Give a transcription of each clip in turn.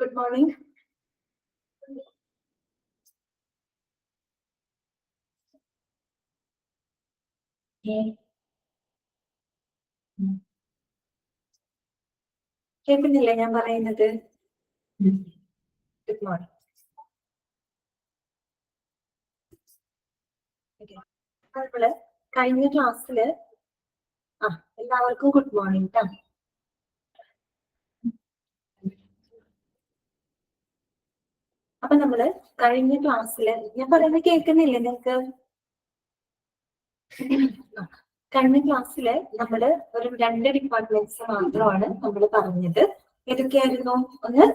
Good morning. കേൾക്കുന്നില്ലേ ഞാൻ പറയുന്നത്? Good morning. നമ്മള് കഴിഞ്ഞ ക്ലാസ്സില് എല്ലാവർക്കും ഗുഡ് മോർണിംഗ് ട്ടോ. അപ്പൊ നമ്മള് കഴിഞ്ഞ ക്ലാസ്സില് ഞാൻ പറയുന്നത് കേൾക്കുന്നില്ലേ നിങ്ങൾക്ക്? കഴിഞ്ഞ ക്ലാസ്സില് നമ്മള് ഒരു 2 ഡിപ്പാർട്ട്മെന്റ്സ് മാത്രമാണ് നമ്മൾ പറഞ്ഞത്. ഏതൊക്കെയായിരുന്നു? ഒന്ന്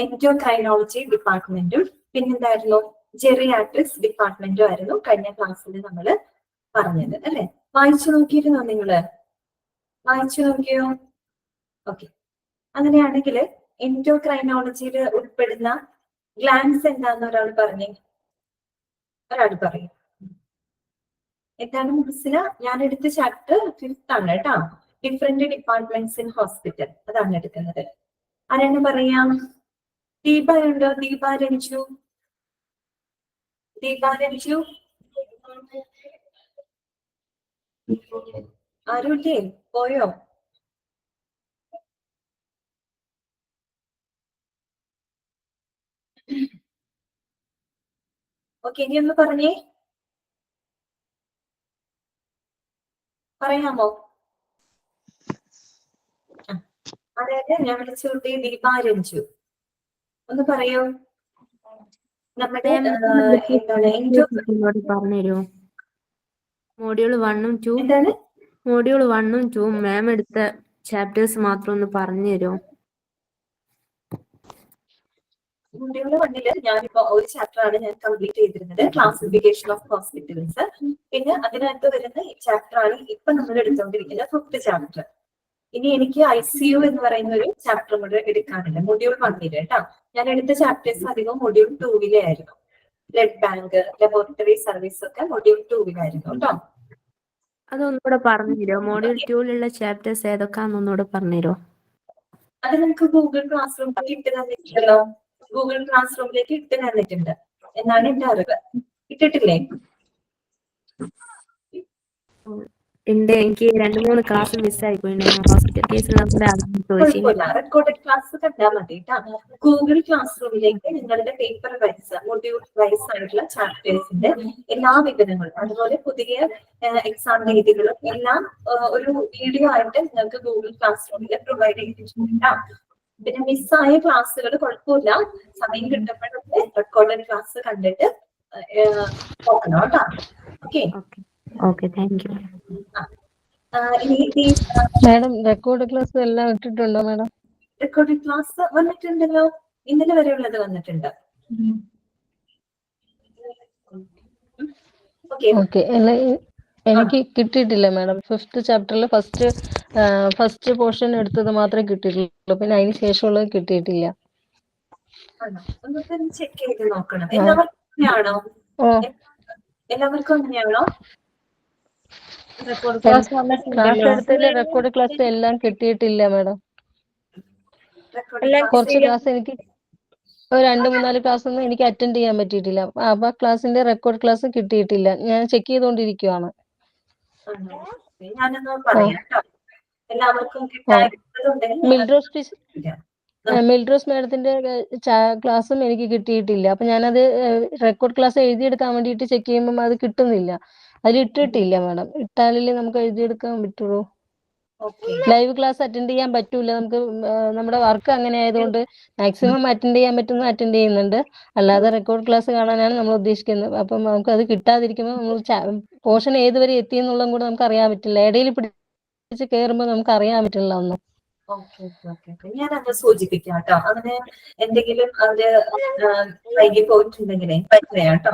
എൻഡോക്രൈനോളജി ഡിപ്പാർട്ട്മെന്റും പിന്നെന്തായിരുന്നു ജെറിയാട്രിക്സ് ഡിപ്പാർട്ട്മെന്റും ആയിരുന്നു കഴിഞ്ഞ ക്ലാസ്സിൽ നമ്മൾ പറഞ്ഞത് അല്ലെ? വായിച്ചു നോക്കിയിരുന്നോ നിങ്ങള്? വായിച്ചു നോക്കിയോ? ഓക്കെ. അങ്ങനെയാണെങ്കിൽ എൻഡോക്രൈനോളജിയിൽ ഉൾപ്പെടുന്ന ഗ്ലാൻസ് എന്താന്ന് ഒരാൾ പറഞ്ഞേ? ഒരാൾ പറയും. എന്താണ് മനസ്സില? ഞാൻ എടുത്ത ചാപ്റ്റർ 5th ആണ് കേട്ടോ. ഡിഫറെന്റ് ഡിപ്പാർട്ട്മെന്റ്സ് ഇൻ ഹോസ്പിറ്റൽ അതാണ് എടുക്കുന്നത്. ആരാണ് പറയാം? ദീപ ഉണ്ടോ? ദീപ രഞ്ജു? ദീപ രഞ്ജു ആരുല്ലേ? പോയോ? ഓക്കെ, ഇനി ഒന്ന് പറഞ്ഞേ, പറയാമോ? അതായത് ഞാൻ വിളിച്ചു കൂട്ടി ദീപ രഞ്ജു ഒന്ന് പറയൂ. നമ്മുടെ പറഞ്ഞുതരോ? മോഡ്യൂൾ 1ഉം 2 എന്താണ്? മോഡ്യൂൾ 1ഉം 2ഉം മാം എടുത്ത ചാപ്റ്റേഴ്സ് മാത്രം ഒന്ന് പറഞ്ഞു തരുമോ? മൊഡ്യൂൾ 1 ഞാനിപ്പോ ഒരു ചാപ്റ്റർ ആണ് ഞാൻ കംപ്ലീറ്റ് ചെയ്തിരുന്നത്, ക്ലാസിഫിക്കേഷൻ ഓഫ് ഹോസ്പിറ്റൽസ്. പിന്നെ അതിനകത്ത് വരുന്ന ഈ ചാപ്റ്റർ ആണ് ഇപ്പൊ നമ്മൾ എടുത്തുകൊണ്ടിരിക്കുന്ന 5th ചാപ്റ്റർ. ഇനി എനിക്ക് ICU എന്ന് പറയുന്ന ഒരു ചാപ്റ്റർ കൂടെ എടുക്കാനുണ്ട് മൊഡ്യൂൾ 1 കേട്ടോ. ഞാൻ എടുത്ത ചാപ്റ്റേഴ്സ് അധികം മൊഡ്യൂൾ 2 ആയിരുന്നു. ബ്ലഡ് ബാങ്ക്, ലബോറട്ടറി സർവീസ് ഒക്കെ മൊഡ്യൂൾ 2 കേട്ടോ. അതൊന്നുകൂടെ പറഞ്ഞു തരുമോ? മോഡ്യൂൾ 2ലുള്ള ചാപ്റ്റേഴ്സ് ഏതൊക്കെയാണെന്നൊന്നുകൂടെ പറഞ്ഞു തരുമോ? അത് നമുക്ക് ഗൂഗിൾ ക്ലാസ് റൂമിലേക്ക് ഇട്ട് തന്നിട്ടുണ്ടല്ലോ. ഗൂഗിൾ ക്ലാസ് റൂമിലേക്ക് ഇട്ട് തന്നിട്ടുണ്ട് എന്നാണ് എന്റെ അറിവ്. ഇട്ടിട്ടില്ലേ? ഉണ്ട്. എനിക്ക് 2-3 ക്ലാസ് മിസ്സായി പോയിട്ടുണ്ടായിരുന്നു. ഹോസ്പിറ്റൽ കേസിൽ കുഴപ്പമില്ല, റെക്കോർഡഡ് ക്ലാസ് കണ്ടാൽ മതി കേട്ടോ. ഗൂഗിൾ ക്ലാസ് റൂമിലേക്ക് നിങ്ങളുടെ പേപ്പർ വൈസ് മൊഡ്യൂൾ വൈസ് ആയിട്ടുള്ള ചാപ്റ്റേഴ്സിന്റെ എല്ലാ വിവരങ്ങളും അതുപോലെ പുതിയ എക്സാം രീതികളും എല്ലാം ഒരു വീഡിയോ ആയിട്ട് നിങ്ങൾക്ക് ഗൂഗിൾ ക്ലാസ് റൂമിൽ പ്രൊവൈഡ് ചെയ്തിട്ടുണ്ട്. പിന്നെ മിസ്സായ ക്ലാസ്സുകൾ കുഴപ്പമില്ല, സമയം കിട്ടുമ്പോഴൊക്കെ റെക്കോർഡഡ് ക്ലാസ് കണ്ടിട്ട് നോക്കണം കേട്ടോ. Okay okay, thank you. Madam record class എല്ലാം ഇട്ടിട്ടുണ്ടോ മാഡം? റെക്കോർഡ് ക്ലാസ് വന്നിട്ടുണ്ടല്ലോ, ഇന്നലെ വരെയുള്ളത് വന്നിട്ടുണ്ട്. ഓക്കെ, എനിക്ക് കിട്ടിയിട്ടില്ല മാഡം. 5th ചാപ്റ്ററിൽ ഫസ്റ്റ് പോർഷൻ എടുത്തത് മാത്രമേ കിട്ടിയിട്ടുള്ളൂ, പിന്നെ അതിന് ശേഷമുള്ളത് കിട്ടിയിട്ടില്ല. ചെക്ക് ചെയ്ത് നോക്കണം. എല്ലാവർക്കും അങ്ങനെയാണോ? ക്ലാസ് എടുത്തതിൽ റെക്കോർഡ് ക്ലാസ് എല്ലാം കിട്ടിയിട്ടില്ല മാഡം. കുറച്ച് ക്ലാസ് എനിക്ക് 2-3 ക്ലാസ് ഒന്നും എനിക്ക് അറ്റൻഡ് ചെയ്യാൻ പറ്റിയിട്ടില്ല. അപ്പൊ ക്ലാസ്സിന്റെ റെക്കോർഡ് ക്ലാസ് കിട്ടിയിട്ടില്ല. ഞാൻ ചെക്ക് ചെയ്തുകൊണ്ടിരിക്കുവാണ്. മിൽഡ്രോസ് മാഡത്തിന്റെ ക്ലാസ്സും എനിക്ക് കിട്ടിയിട്ടില്ല. അപ്പൊ ഞാനത് റെക്കോർഡ് ക്ലാസ് എഴുതിയെടുക്കാൻ വേണ്ടിയിട്ട് ചെക്ക് ചെയ്യുമ്പോൾ അത് കിട്ടുന്നില്ല. അതിൽ ഇട്ടിട്ടില്ല മാഡം. ഇട്ടാലല്ലേ നമുക്ക് എഴുതിയെടുക്കാൻ പറ്റുള്ളൂ. ലൈവ് ക്ലാസ് അറ്റൻഡ് ചെയ്യാൻ പറ്റൂല നമുക്ക്. നമ്മുടെ വർക്ക് അങ്ങനെ ആയതുകൊണ്ട് മാക്സിമം അറ്റൻഡ് ചെയ്യാൻ പറ്റുന്ന അറ്റൻഡ് ചെയ്യുന്നുണ്ട്, അല്ലാതെ റെക്കോർഡ് ക്ലാസ് കാണാനാണ് നമ്മൾ ഉദ്ദേശിക്കുന്നത്. അപ്പം നമുക്ക് അത് കിട്ടാതിരിക്കുമ്പോൾ നമ്മൾ പോർഷൻ ഏതുവരെ എത്തി എന്നുള്ളതും കൂടെ നമുക്ക് അറിയാൻ പറ്റില്ല. ഇടയിൽ പിടിച്ച് കയറുമ്പോൾ നമുക്ക് അറിയാൻ പറ്റില്ല ഒന്നും. ഞാനത് സൂചിപ്പിക്കാം കേട്ടോ. അങ്ങനെ എന്തെങ്കിലും അത് വൈകി പോയിട്ടുണ്ടെങ്കിലേ പറയാട്ടോ.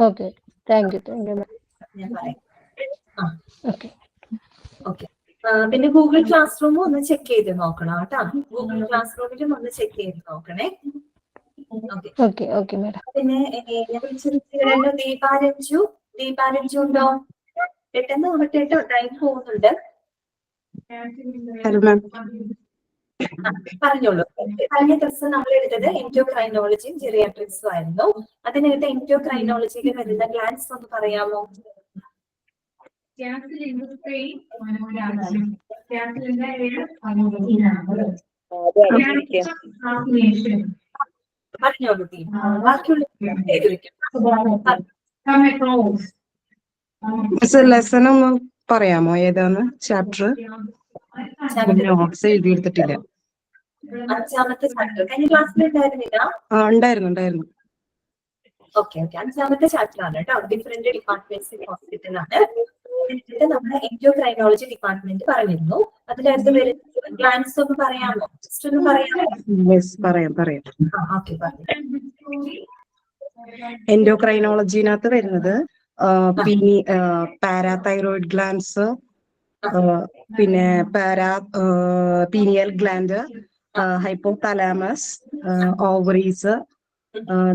Okay, thank you. ഞാൻ പറയാം. ഓക്കെ. പിന്നെ ഗൂഗിൾ ക്ലാസ് റൂമും ഒന്ന് ചെക്ക് ചെയ്ത് നോക്കണം കേട്ടോ. ഗൂഗിൾ ക്ലാസ് റൂമിലും ഒന്ന് ചെക്ക് ചെയ്ത് നോക്കണേ. Okay madam. പിന്നെ ഞാൻ വിളിച്ചിട്ട് ദീപാരഞ്ജു ഉണ്ടോ? പെട്ടെന്ന് വന്നിട്ട് ടൈം പോകുന്നുണ്ട്. പറഞ്ഞോളൂ. കഴിഞ്ഞ ദിവസം നമ്മൾ എടുത്തത് എൻഡോക്രൈനോളജിയും ജെറിയാട്രിക്സും ആയിരുന്നു. അതിനകത്ത് എൻഡോക്രൈനോളജിയിൽ വരുന്ന ഗ്ലാൻസ് ഒന്ന് പറയാമോ? പറഞ്ഞോളൂ ടീം. ബാക്കിയുള്ള ലെസൺ ഒന്ന് പറയാമോ? ഏതാണ് ചാപ്റ്റർ? നോട്ട്സ് എഴുതിയെടുത്തിട്ടില്ല. 5ാമത്തെ ചാപ്റ്റർ കഴിഞ്ഞ ക്ലാസ്സിൽ ഉണ്ടായിരുന്നില്ല? ഉണ്ടായിരുന്നു. ഓക്കെ. 5ാമത്തെ ചാപ്റ്റർ ആണ് കേട്ടോ. ഡിഫറെന്റ് ഡിപ്പാർട്ട്മെന്റ്സ് ഇൻ ഹോസ്പിറ്റലാണ്. എന്നിട്ട് നമ്മൾ എൻഡോക്രൈനോളജി ഡിപ്പാർട്ട്മെന്റ് പറഞ്ഞിരുന്നു. അതിനകത്ത് വരുന്ന ഗ്ലാൻസ് ഒന്ന് പറയാമോ? ജസ്റ്റ് ഒന്ന് പറയാമോ? പറയാം. ഓക്കെ, പറഞ്ഞു. എൻഡോക്രൈനോളജിനകത്ത് വരുന്നത് പാരാതൈറോയിഡ് ഗ്ലാൻസ്, പിന്നെ pineal gland, hypothalamus, ovaries,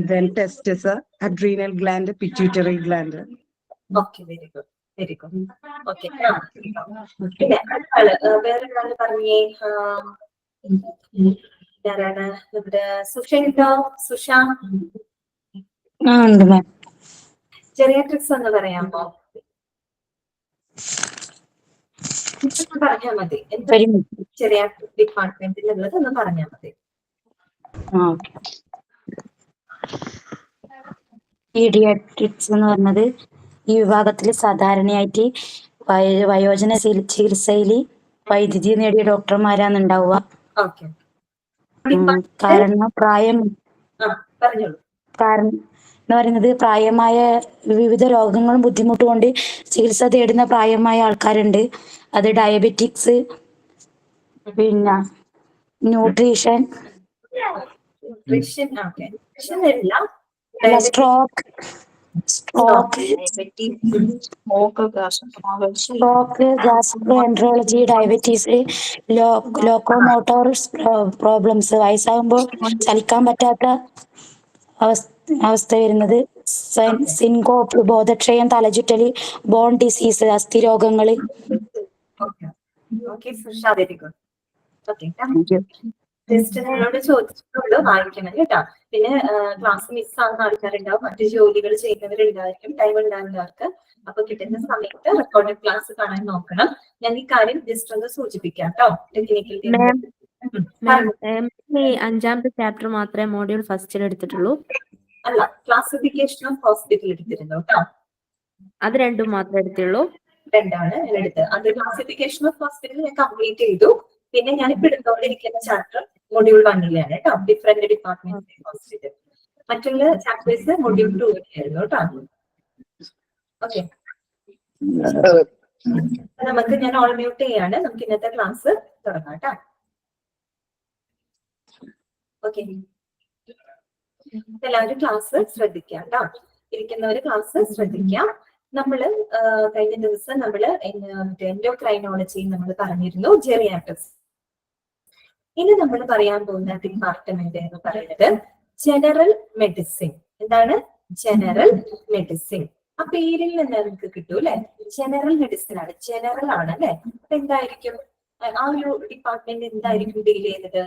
then testes, adrenal gland, pituitary gland. Okay, very good. Okay. പിന്നെ വേറൊരാള് പറഞ്ഞേ. ആരാണ്? നമ്മുടെ സുഷേണ്ടോ? ജെറിയാട്രിക്സ് ഒന്ന് പറയാമോ? പറഞ്ഞാൽ മതി. എന്താ ജെറിയാട്രിക് ഡിപ്പാർട്ട്മെന്റിൽ ഉള്ളത് ഒന്ന് പറഞ്ഞാൽ മതി. പീഡിയാട്രിക്സ് എന്ന് പറഞ്ഞത് ഈ വിഭാഗത്തിൽ സാധാരണയായിട്ട് വയോജന ചികിത്സയിൽ വൈദ്യുതി നേടിയ ഡോക്ടർമാരാണ് ഉണ്ടാവുക. കാരണം എന്ന് പറയുന്നത് പ്രായമായ വിവിധ രോഗങ്ങളും ബുദ്ധിമുട്ടും കൊണ്ട് ചികിത്സ തേടുന്ന പ്രായമായ ആൾക്കാരുണ്ട്. അത് ഡയബറ്റിക്സ്, പിന്നെ nutrition, stroke, gastroenterology, diabetes, locomotor problems, വയസ്സാകുമ്പോൾ ചലിക്കാൻ പറ്റാത്ത അവസ്ഥ വരുന്നത്, സിൻകോപ്പ്, ബോധക്ഷയം, തലചുറ്റല്, ബോൺ ഡിസീസ്, അസ്ഥിരോഗങ്ങള്. നിങ്ങളോട് ചോദിച്ചിട്ടുള്ളൂ, വായിക്കണം കേട്ടോ. പിന്നെ ക്ലാസ് മിസ്സാകുന്ന ആൾക്കാരുണ്ടാവും, മറ്റു ജോലികൾ ചെയ്യുന്നവരുണ്ടായിരിക്കും, ടൈം ഉണ്ടാകുന്നവർക്ക്. അപ്പൊ കിട്ടുന്ന സമയത്ത് റെക്കോർഡഡ് ക്ലാസ് കാണാൻ നോക്കണം. ഞാൻ ഈ കാര്യം ജസ്റ്റ് ഒന്ന് സൂചിപ്പിക്കാം കേട്ടോ. ടെക്നിക്കൽ 5ാമത്തെ ചാപ്റ്റർ മാത്രമേ മോഡ്യൂൾ ഫസ്റ്റിൽ എടുത്തിട്ടുള്ളൂ? അല്ല, ക്ലാസിഫിക്കേഷൻ ഓഫ് ഹോസ്പിറ്റൽ എടുത്തിരുന്നു കേട്ടോ. അത് രണ്ടും മാത്രമേ എടുത്തുള്ളൂ? 2ആണ് ഞാൻ എടുത്തത്. അത് ക്ലാസിഫിക്കേഷൻ ഓഫ് ഹോസ്പിറ്റൽ ഞാൻ കംപ്ലീറ്റ് ചെയ്തു. പിന്നെ ഞാനിപ്പോ എടുത്തോണ്ടിരിക്കുന്ന ചാപ്റ്റർ മൊഡ്യൂൾ 1ലാണ് കേട്ടോ, ഡിഫറെന്റ് ഡിപ്പാർട്ട്മെന്റ് ഹോസ്പിറ്റൽ. മറ്റുള്ള ചാപ്റ്റേഴ്സ് മൊഡ്യൂൾ 2 കേട്ടോ. ഓക്കെ, നമുക്ക് ഞാൻ ഓൾ മ്യൂട്ട് ചെയ്യാണ്. നമുക്ക് ഇന്നത്തെ ക്ലാസ് തുടങ്ങാം കേട്ടോ. ഓക്കെ, എല്ലാവരും ക്ലാസ് ശ്രദ്ധിക്കാം കേട്ടോ. ഇരിക്കുന്നവര് ക്ലാസ് ശ്രദ്ധിക്കാം. നമ്മള് കഴിഞ്ഞ ദിവസം എൻഡോക്രൈനോളജി നമ്മൾ പറഞ്ഞിരുന്നു, ജെറിയാട്രിക്സ്. ഇനി നമ്മൾ പറയാൻ പോകുന്ന ഡിപ്പാർട്ട്മെന്റ് എന്ന് പറയുന്നത് ജനറൽ മെഡിസിൻ. എന്താണ്? General medicine. ആ പേരിൽ നിന്ന് നമുക്ക് കിട്ടൂ അല്ലെ, ജനറൽ മെഡിസിൻ ആണ്, ജനറൽ ആണ് അല്ലെ. അപ്പൊ എന്തായിരിക്കും ആ ഒരു ഡിപ്പാർട്ട്മെന്റ് എന്തായിരിക്കും ഡീൽ ചെയ്യുന്നത്?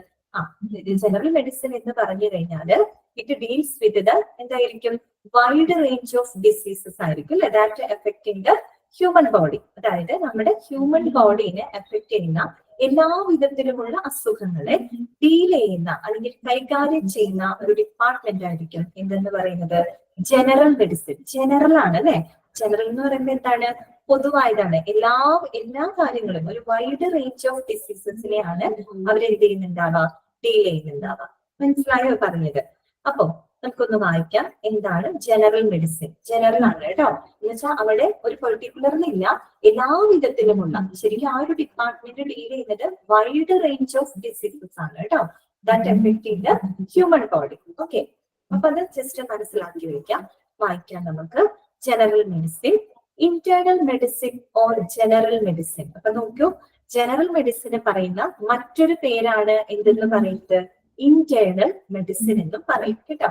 ജനറൽ മെഡിസിൻ എന്ന് പറഞ്ഞു കഴിഞ്ഞാല് ഇറ്റ് ഡീൽസ് വിത്ത് ദ എന്തായിരിക്കും, വൈഡ് റേഞ്ച് ഓഫ് ഡിസീസസ് ആയിരിക്കും that affecting the human body. അതായത് നമ്മുടെ ഹ്യൂമൻ ബോഡീനെ എഫക്ട് ചെയ്യുന്ന എല്ലാ വിധത്തിലുമുള്ള അസുഖങ്ങളെ ഡീൽ ചെയ്യുന്ന അല്ലെങ്കിൽ കൈകാര്യം ചെയ്യുന്ന ഒരു ഡിപ്പാർട്ട്മെന്റ് ആയിരിക്കും എന്തെന്ന് പറയുന്നത്, ജനറൽ മെഡിസിൻ. ജനറൽ ആണ് അല്ലെ. ജനറൽ എന്ന് പറയുന്നത് എന്താണ്? പൊതുവായതാണ്. എല്ലാ കാര്യങ്ങളും ഒരു വൈഡ് റേഞ്ച് ഓഫ് ഡിസീസസിനെയാണ് അവരെന്ത് ചെയ്യുന്നുണ്ടാവുക, ഡീൽ ചെയ്യുന്നുണ്ടാവുക. മനസ്സിലായോ പറഞ്ഞത്? അപ്പൊ നമുക്കൊന്ന് വായിക്കാം. എന്താണ് ജനറൽ മെഡിസിൻ? ജനറൽ ആണ് കേട്ടോ. എന്ന് വെച്ചാൽ അവിടെ ഒരു പെർട്ടിക്കുലറിലില്ല, എല്ലാ വിധത്തിലുമുള്ള. ശരിക്കും ആ ഒരു ഡിപ്പാർട്ട്മെന്റ് ഡീൽ ചെയ്യുന്നത് വൈഡ് റേഞ്ച് ഓഫ് ഡിസീസസ് ആണ് കേട്ടോ, that affecting the human body. Okay, അപ്പൊ അത് ജസ്റ്റ് മനസ്സിലാക്കി വെക്കാം. വായിക്കാം നമുക്ക്. General medicine, internal medicine or general medicine. അപ്പൊ നോക്കൂ, ജനറൽ മെഡിസിന് പറയുന്ന മറ്റൊരു പേരാണ് എന്തെന്ന് പറയുന്നത്, ഇന്റേണൽ മെഡിസിൻ എന്നും പറയും കേട്ടോ.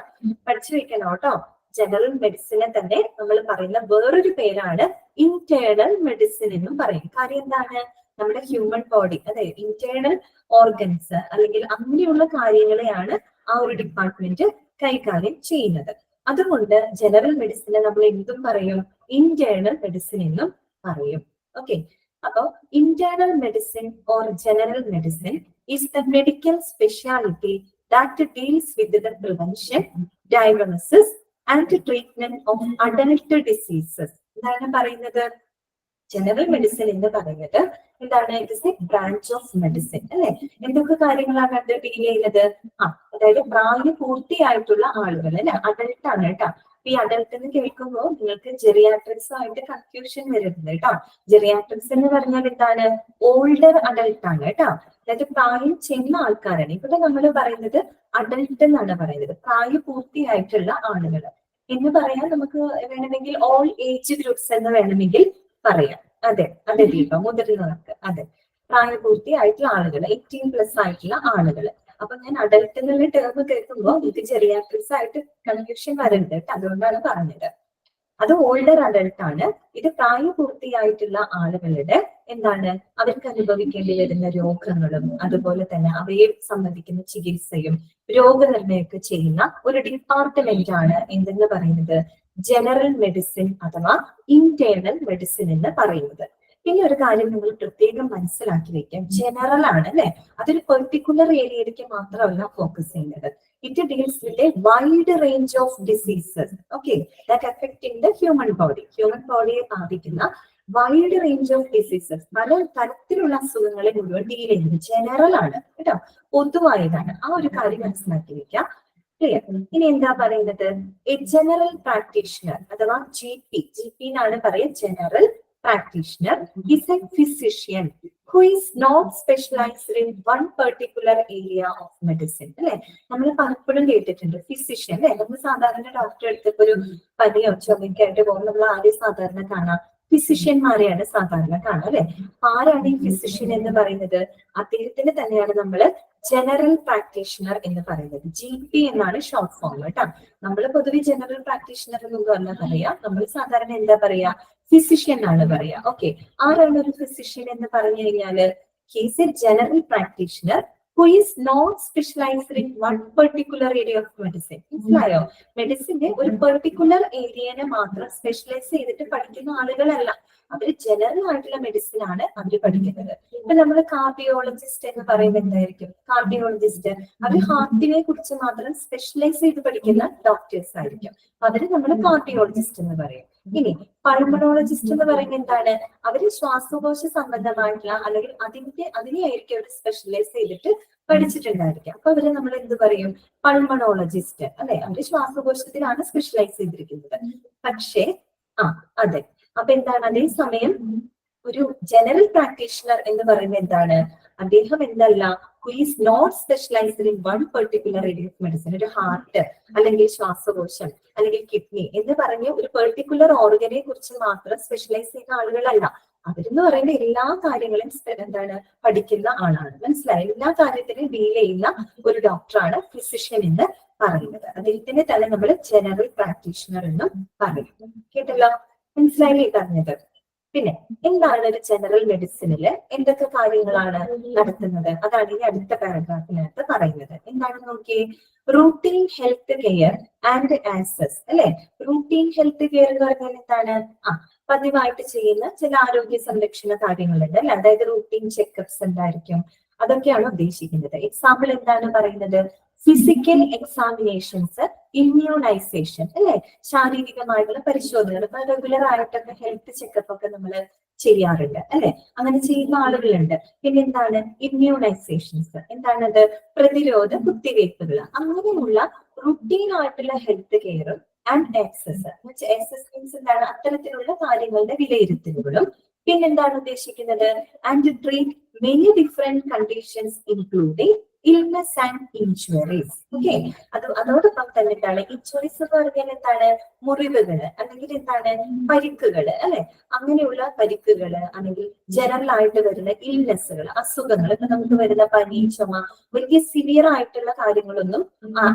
പഠിച്ചു വെക്കണം കേട്ടോ. ജനറൽ മെഡിസിനെ തന്നെ നമ്മൾ പറയുന്ന വേറൊരു പേരാണ് ഇന്റേണൽ മെഡിസിൻ എന്നും പറയും. കാര്യം എന്താണ്? നമ്മുടെ ഹ്യൂമൻ ബോഡി, അതെ, ഇന്റേണൽ ഓർഗൻസ് അല്ലെങ്കിൽ അങ്ങനെയുള്ള കാര്യങ്ങളെയാണ് ആ ഒരു ഡിപ്പാർട്ട്മെന്റ് കൈകാര്യം ചെയ്യുന്നത്. അതുകൊണ്ട് ജനറൽ മെഡിസിനെ നമ്മൾ എന്തും പറയും, ഇന്റേണൽ മെഡിസിൻ എന്നും പറയും. ഓക്കെ, അപ്പൊ internal medicine or general medicine is the medical speciality that deals with the prevention, diagnosis and treatment of adult diseases. എന്താണ് പറയുന്നത്? ജനറൽ മെഡിസിൻ എന്ന് പറയുന്നത് എന്താണ്? It is A branch of medicine, അല്ലെ? എന്തൊക്കെ കാര്യങ്ങളാണ് അത് ഡീൽ ചെയ്യുന്നത്? അതായത് പ്രായപൂർത്തിയായിട്ടുള്ള ആളുകൾ, അല്ലെ, അഡൽട്ട് ആണ് കേട്ടോ. ഈ അഡൽട്ട് എന്ന് കേൾക്കുമ്പോൾ നിങ്ങൾക്ക് ജെറിയാട്രിക്സ് ആയിട്ട് കൺഫ്യൂഷൻ വരുന്നത് കേട്ടോ. ജെറിയാട്രിക്സ് എന്ന് പറഞ്ഞാൽ എന്താണ്? ഓൾഡർ അഡൽട്ട് ആണ് കേട്ടോ. അതായത് പ്രായം ചെന്ന ആൾക്കാരാണ്. ഇവിടെ നമ്മൾ പറയുന്നത് അഡൽട്ട് എന്നാണ് പറയുന്നത്, പ്രായപൂർത്തിയായിട്ടുള്ള ആളുകൾ എന്ന് പറയാൻ നമുക്ക് വേണമെങ്കിൽ ഓൾ ഏജ് ഗ്രൂപ്പ്സ് എന്ന് വേണമെങ്കിൽ പറയാം. അതെ, അതെ ദീപ, മുതിർന്നവർക്ക്, അതെ, പ്രായപൂർത്തിയായിട്ടുള്ള ആളുകൾ, 18+ ആയിട്ടുള്ള ആളുകൾ. അപ്പൊ ഞാൻ അഡൽട്ട് എന്നുള്ള ടേം കേൾക്കുമ്പോൾ ഇത് ജെറിയാട്രിക്സ് ആയിട്ട് കൺഫ്യൂഷൻ വരുന്നുണ്ട്, അതുകൊണ്ടാണ് പറഞ്ഞത്. അത് ഓൾഡർ അഡൽട്ട് ആണ്. ഇത് പ്രായപൂർത്തിയായിട്ടുള്ള ആളുകളുടെ എന്താണ്, അവർക്ക് അനുഭവിക്കേണ്ടി വരുന്ന രോഗങ്ങളും അതുപോലെ തന്നെ അവയെ സംബന്ധിക്കുന്ന ചികിത്സയും രോഗനിർണയമൊക്കെ ചെയ്യുന്ന ഒരു ഡിപ്പാർട്ട്മെന്റ് ആണ് എന്തെന്ന് പറയുന്നത്? ജനറൽ മെഡിസിൻ അഥവാ ഇന്റേണൽ മെഡിസിൻ എന്ന് പറയുന്നത്. പിന്നെ ഒരു കാര്യം നിങ്ങൾ പ്രത്യേകം മനസ്സിലാക്കി വെക്കാം, ജനറൽ ആണ്, അല്ലെ? അതൊരു പെർട്ടിക്കുലർ ഏരിയയിലേക്ക് മാത്രമല്ല ഫോക്കസ് ചെയ്യുന്നത്. It deals with a wide range of diseases, okay, that affecting the human body. Human ബോഡിയെ ബാധിക്കുന്ന വൈഡ് റേഞ്ച് ഓഫ് ഡിസീസസ്, പല തരത്തിലുള്ള അസുഖങ്ങളെ മുഴുവൻ ഡീൽ ചെയ്യുന്നത് ജനറൽ ആണ് കേട്ടോ, പൊതുവായതാണ്. ആ ഒരു കാര്യം മനസ്സിലാക്കി വെക്കാം. ക്ലിയർ? ഇനി എന്താ പറയുന്നത്? എ ജനറൽ പ്രാക്ടീഷണർ അഥവാ GP എന്നാണ് പറയുക. General practitioner is A physician who is not specialized in one particular area of medicine, അല്ലെ? നമ്മൾ പലപ്പോഴും കേട്ടിട്ടുണ്ട് ഫിസിഷ്യൻ, അല്ലെ? നമ്മൾ സാധാരണ ഡോക്ടറെ അടുത്ത് ഒരു പനിയോ ചുമയ്ക്കായിട്ട് പോകുമ്പോൾ നമ്മൾ ആദ്യം സാധാരണ കാണാം ഫിസിഷ്യന്മാരെയാണ് സാധാരണ കാണാം, അല്ലെ? ആരാണ് ഈ ഫിസിഷ്യൻ എന്ന് പറയുന്നത്? അദ്ദേഹത്തിന് തന്നെയാണ് നമ്മൾ ജനറൽ പ്രാക്ടീഷണർ എന്ന് പറയുന്നത്. GP എന്നാണ് ഷോർട്ട് ഫോം കേട്ടോ. നമ്മൾ പൊതുവെ ജനറൽ പ്രാക്ടീഷണർ എന്നൊന്നും അല്ല പറയാ, നമ്മൾ സാധാരണ എന്താ പറയാ? ഫിസിഷ്യൻ ആണ് പറയാ. ഓക്കെ, ആരാണ് ഒരു ഫിസിഷ്യൻ എന്ന് പറഞ്ഞു കഴിഞ്ഞാല്? He's A general practitioner who is not specialized in one particular area of medicine. മനസ്സിലായോ? മെഡിസിന്റെ ഒരു പെർട്ടിക്കുലർ ഏരിയനെ മാത്രം സ്പെഷ്യലൈസ് ചെയ്തിട്ട് പഠിക്കുന്ന ആളുകളല്ല, അവര് ജനറൽ ആയിട്ടുള്ള മെഡിസിൻ ആണ് അവര് പഠിക്കുന്നത്. ഇപ്പൊ നമ്മൾ കാർഡിയോളജിസ്റ്റ് എന്ന് പറയുമ്പോൾ എന്തായിരിക്കും? കാർഡിയോളജിസ്റ്റ് അവര് ഹാർട്ടിനെ കുറിച്ച് മാത്രം സ്പെഷ്യലൈസ് ചെയ്ത് പഠിക്കുന്ന ഡോക്ടേഴ്സ് ആയിരിക്കും, അവര് നമ്മൾ കാർഡിയോളജിസ്റ്റ് എന്ന് പറയും. ഇനി പൾമണോളജിസ്റ്റ് എന്ന് പറയുന്നത് എന്താണ്? അവര് ശ്വാസകോശ സംബന്ധമായിട്ടുള്ള അല്ലെങ്കിൽ അതിനെയായിരിക്കും അവർ സ്പെഷ്യലൈസ് ചെയ്തിട്ട് പഠിച്ചിട്ടുണ്ടായിരിക്കാം. അപ്പൊ അവര് നമ്മൾ എന്ത് പറയും? പൾമണോളജിസ്റ്റ്, അല്ലെ? അവര് ശ്വാസകോശത്തിലാണ് സ്പെഷ്യലൈസ് ചെയ്തിരിക്കുന്നത്. പക്ഷേ അതെ, അപ്പൊ എന്താണ്? അതേസമയം ഒരു ജനറൽ പ്രാക്ടീഷണർ എന്ന് പറയുന്നത് എന്താണ്? അദ്ദേഹം എന്തല്ല, who is not specialized in one particular area of medicine. ഒരു ഹാർട്ട് അല്ലെങ്കിൽ ശ്വാസകോശം അല്ലെങ്കിൽ കിഡ്നി എന്ന് പറഞ്ഞ് ഒരു പെർട്ടിക്കുലർ ഓർഗനെ കുറിച്ച് മാത്രം സ്പെഷ്യലൈസ് ചെയ്യുന്ന ആളുകളല്ല. അവരെന്ന് പറയുന്ന എല്ലാ കാര്യങ്ങളും എന്താണ് പഠിക്കുന്ന ആളാണ്. മനസ്സിലായി? എല്ലാ കാര്യത്തിനും ഡീൽ ചെയ്യുന്ന ഒരു ഡോക്ടറാണ് ഫിസിഷ്യൻ എന്ന് പറയുന്നത്. അദ്ദേഹത്തിന് തന്നെ നമ്മൾ ജനറൽ പ്രാക്ടീഷണർ എന്നും പറയും. കേട്ടല്ലോ? മനസ്സിലായില്ലേ പറഞ്ഞത്? പിന്നെ എന്താണ് ഒരു ജനറൽ മെഡിസിനില് എന്തൊക്കെ കാര്യങ്ങളാണ് നടത്തുന്നത്? അതാണ് ഈ അടുത്ത പാരഗ്രാഫിനകത്ത് പറയുന്നത്. എന്താണെന്ന് നോക്കിയേ, routine health care and access, അല്ലെ? റൂട്ടീൻ ഹെൽത്ത് കെയർ എന്ന് പറഞ്ഞാൽ എന്താണ്? പതിവായിട്ട് ചെയ്യുന്ന ചില ആരോഗ്യ സംരക്ഷണ കാര്യങ്ങളുണ്ട്, അല്ലെ? അതായത് റൂട്ടീൻ ചെക്കപ്സ് എന്തായിരിക്കും, അതൊക്കെയാണ് ഉദ്ദേശിക്കുന്നത്. എക്സാമ്പിൾ എന്താണ് പറയുന്നത്? ഫിസിക്കൽ എക്സാമിനേഷൻസ്, ഇമ്മ്യൂണൈസേഷൻ, അല്ലെ? ശാരീരികമായിട്ടുള്ള പരിശോധനകൾ. ഇപ്പൊ റെഗുലർ ആയിട്ടൊക്കെ ഹെൽത്ത് ചെക്കപ്പ് ഒക്കെ നമ്മൾ ചെയ്യാറുണ്ട്, അല്ലെ? അങ്ങനെ ചെയ്യുന്ന ആളുകളുണ്ട്. പിന്നെ എന്താണ്? ഇമ്മ്യൂണൈസേഷൻസ്, എന്താണത്? പ്രതിരോധ കുത്തിവയ്പ്പുകൾ. അങ്ങനെയുള്ള റുട്ടീൻ ആയിട്ടുള്ള ഹെൽത്ത് കെയറും ആൻഡ് ആക്സസ്. ആക്സസ് മീൻസ് എന്താണ്? അത്തരത്തിലുള്ള കാര്യങ്ങളുടെ വിലയിരുത്തലുകളും. പിന്നെന്താണ് ഉദ്ദേശിക്കുന്നത്? And treat many different conditions including illness and injuries. Okay, അതോടൊപ്പം തന്നെ എന്താണ്? ഇൻജുറീസ് എന്ന് പറഞ്ഞാൽ എന്താണ്? മുറിവുകള് അല്ലെങ്കിൽ എന്താണ്? പരിക്കുകള്, അല്ലെ? അങ്ങനെയുള്ള പരിക്കുകള് അല്ലെങ്കിൽ ജനറൽ ആയിട്ട് വരുന്ന ഇൽനെസ്സുകൾ, അസുഖങ്ങൾ. ഇപ്പൊ നമുക്ക് വരുന്ന പനി, ചുമ വലിയ സിവിയർ ആയിട്ടുള്ള കാര്യങ്ങളൊന്നും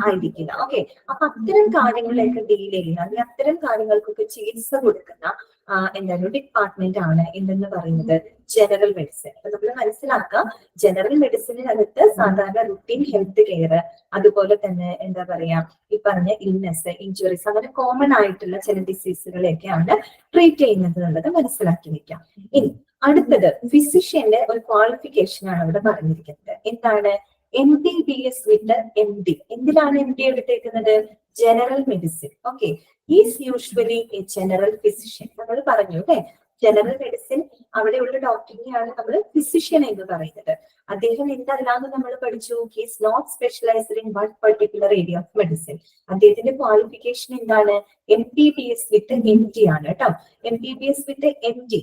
ആയിരിക്കില്ല. ഓക്കെ, അപ്പൊ അത്തരം കാര്യങ്ങളിലേക്ക് ഡീൽ ചെയ്യുന്ന അല്ലെങ്കിൽ അത്തരം കാര്യങ്ങൾക്കൊക്കെ ചികിത്സ കൊടുക്കുന്ന എന്താണ് ഡിപ്പാർട്ട്മെന്റ് ആണ് എന്തെന്ന് പറയുന്നത് ജനറൽ മെഡിസിൻ. അപ്പൊ നമ്മൾ മനസ്സിലാക്കുക, ജനറൽ മെഡിസിനകത്ത് സാധാരണ റുട്ടീൻ ഹെൽത്ത് കെയർ, അതുപോലെ തന്നെ എന്താ പറയാ ഈ പറഞ്ഞ ഇൽനെസ്, ഇഞ്ചുറീസ്, അങ്ങനെ കോമൺ ആയിട്ടുള്ള ചില ഡിസീസുകളെയൊക്കെയാണ് ട്രീറ്റ് ചെയ്യുന്നത് എന്നുള്ളത് മനസ്സിലാക്കി വെക്കാം. ഇനി അടുത്തത് ഫിസിഷ്യന്റെ ഒരു ക്വാളിഫിക്കേഷൻ ആണ് അവിടെ പറഞ്ഞിരിക്കുന്നത്. എന്താണ്? MBBS with MD. എന്തിനാണ് MD എടുത്തേക്കുന്നത്? General medicine. Okay, is usually A general physician. നമ്മൾ പറഞ്ഞു അല്ലെ, ജനറൽ മെഡിസിൻ അവിടെയുള്ള ഡോക്ടറിനെയാണ് നമ്മൾ ഫിസിഷ്യൻ എന്ന് പറയുന്നത്. അദ്ദേഹം എന്തല്ലാന്ന് നമ്മൾ പഠിച്ചു, he's not specialised in one particular area of medicine. അദ്ദേഹത്തിന്റെ ക്വാളിഫിക്കേഷൻ എന്താണ്? MBBS വിത്ത് MD ആണ് കേട്ടോ. MBBS with MD.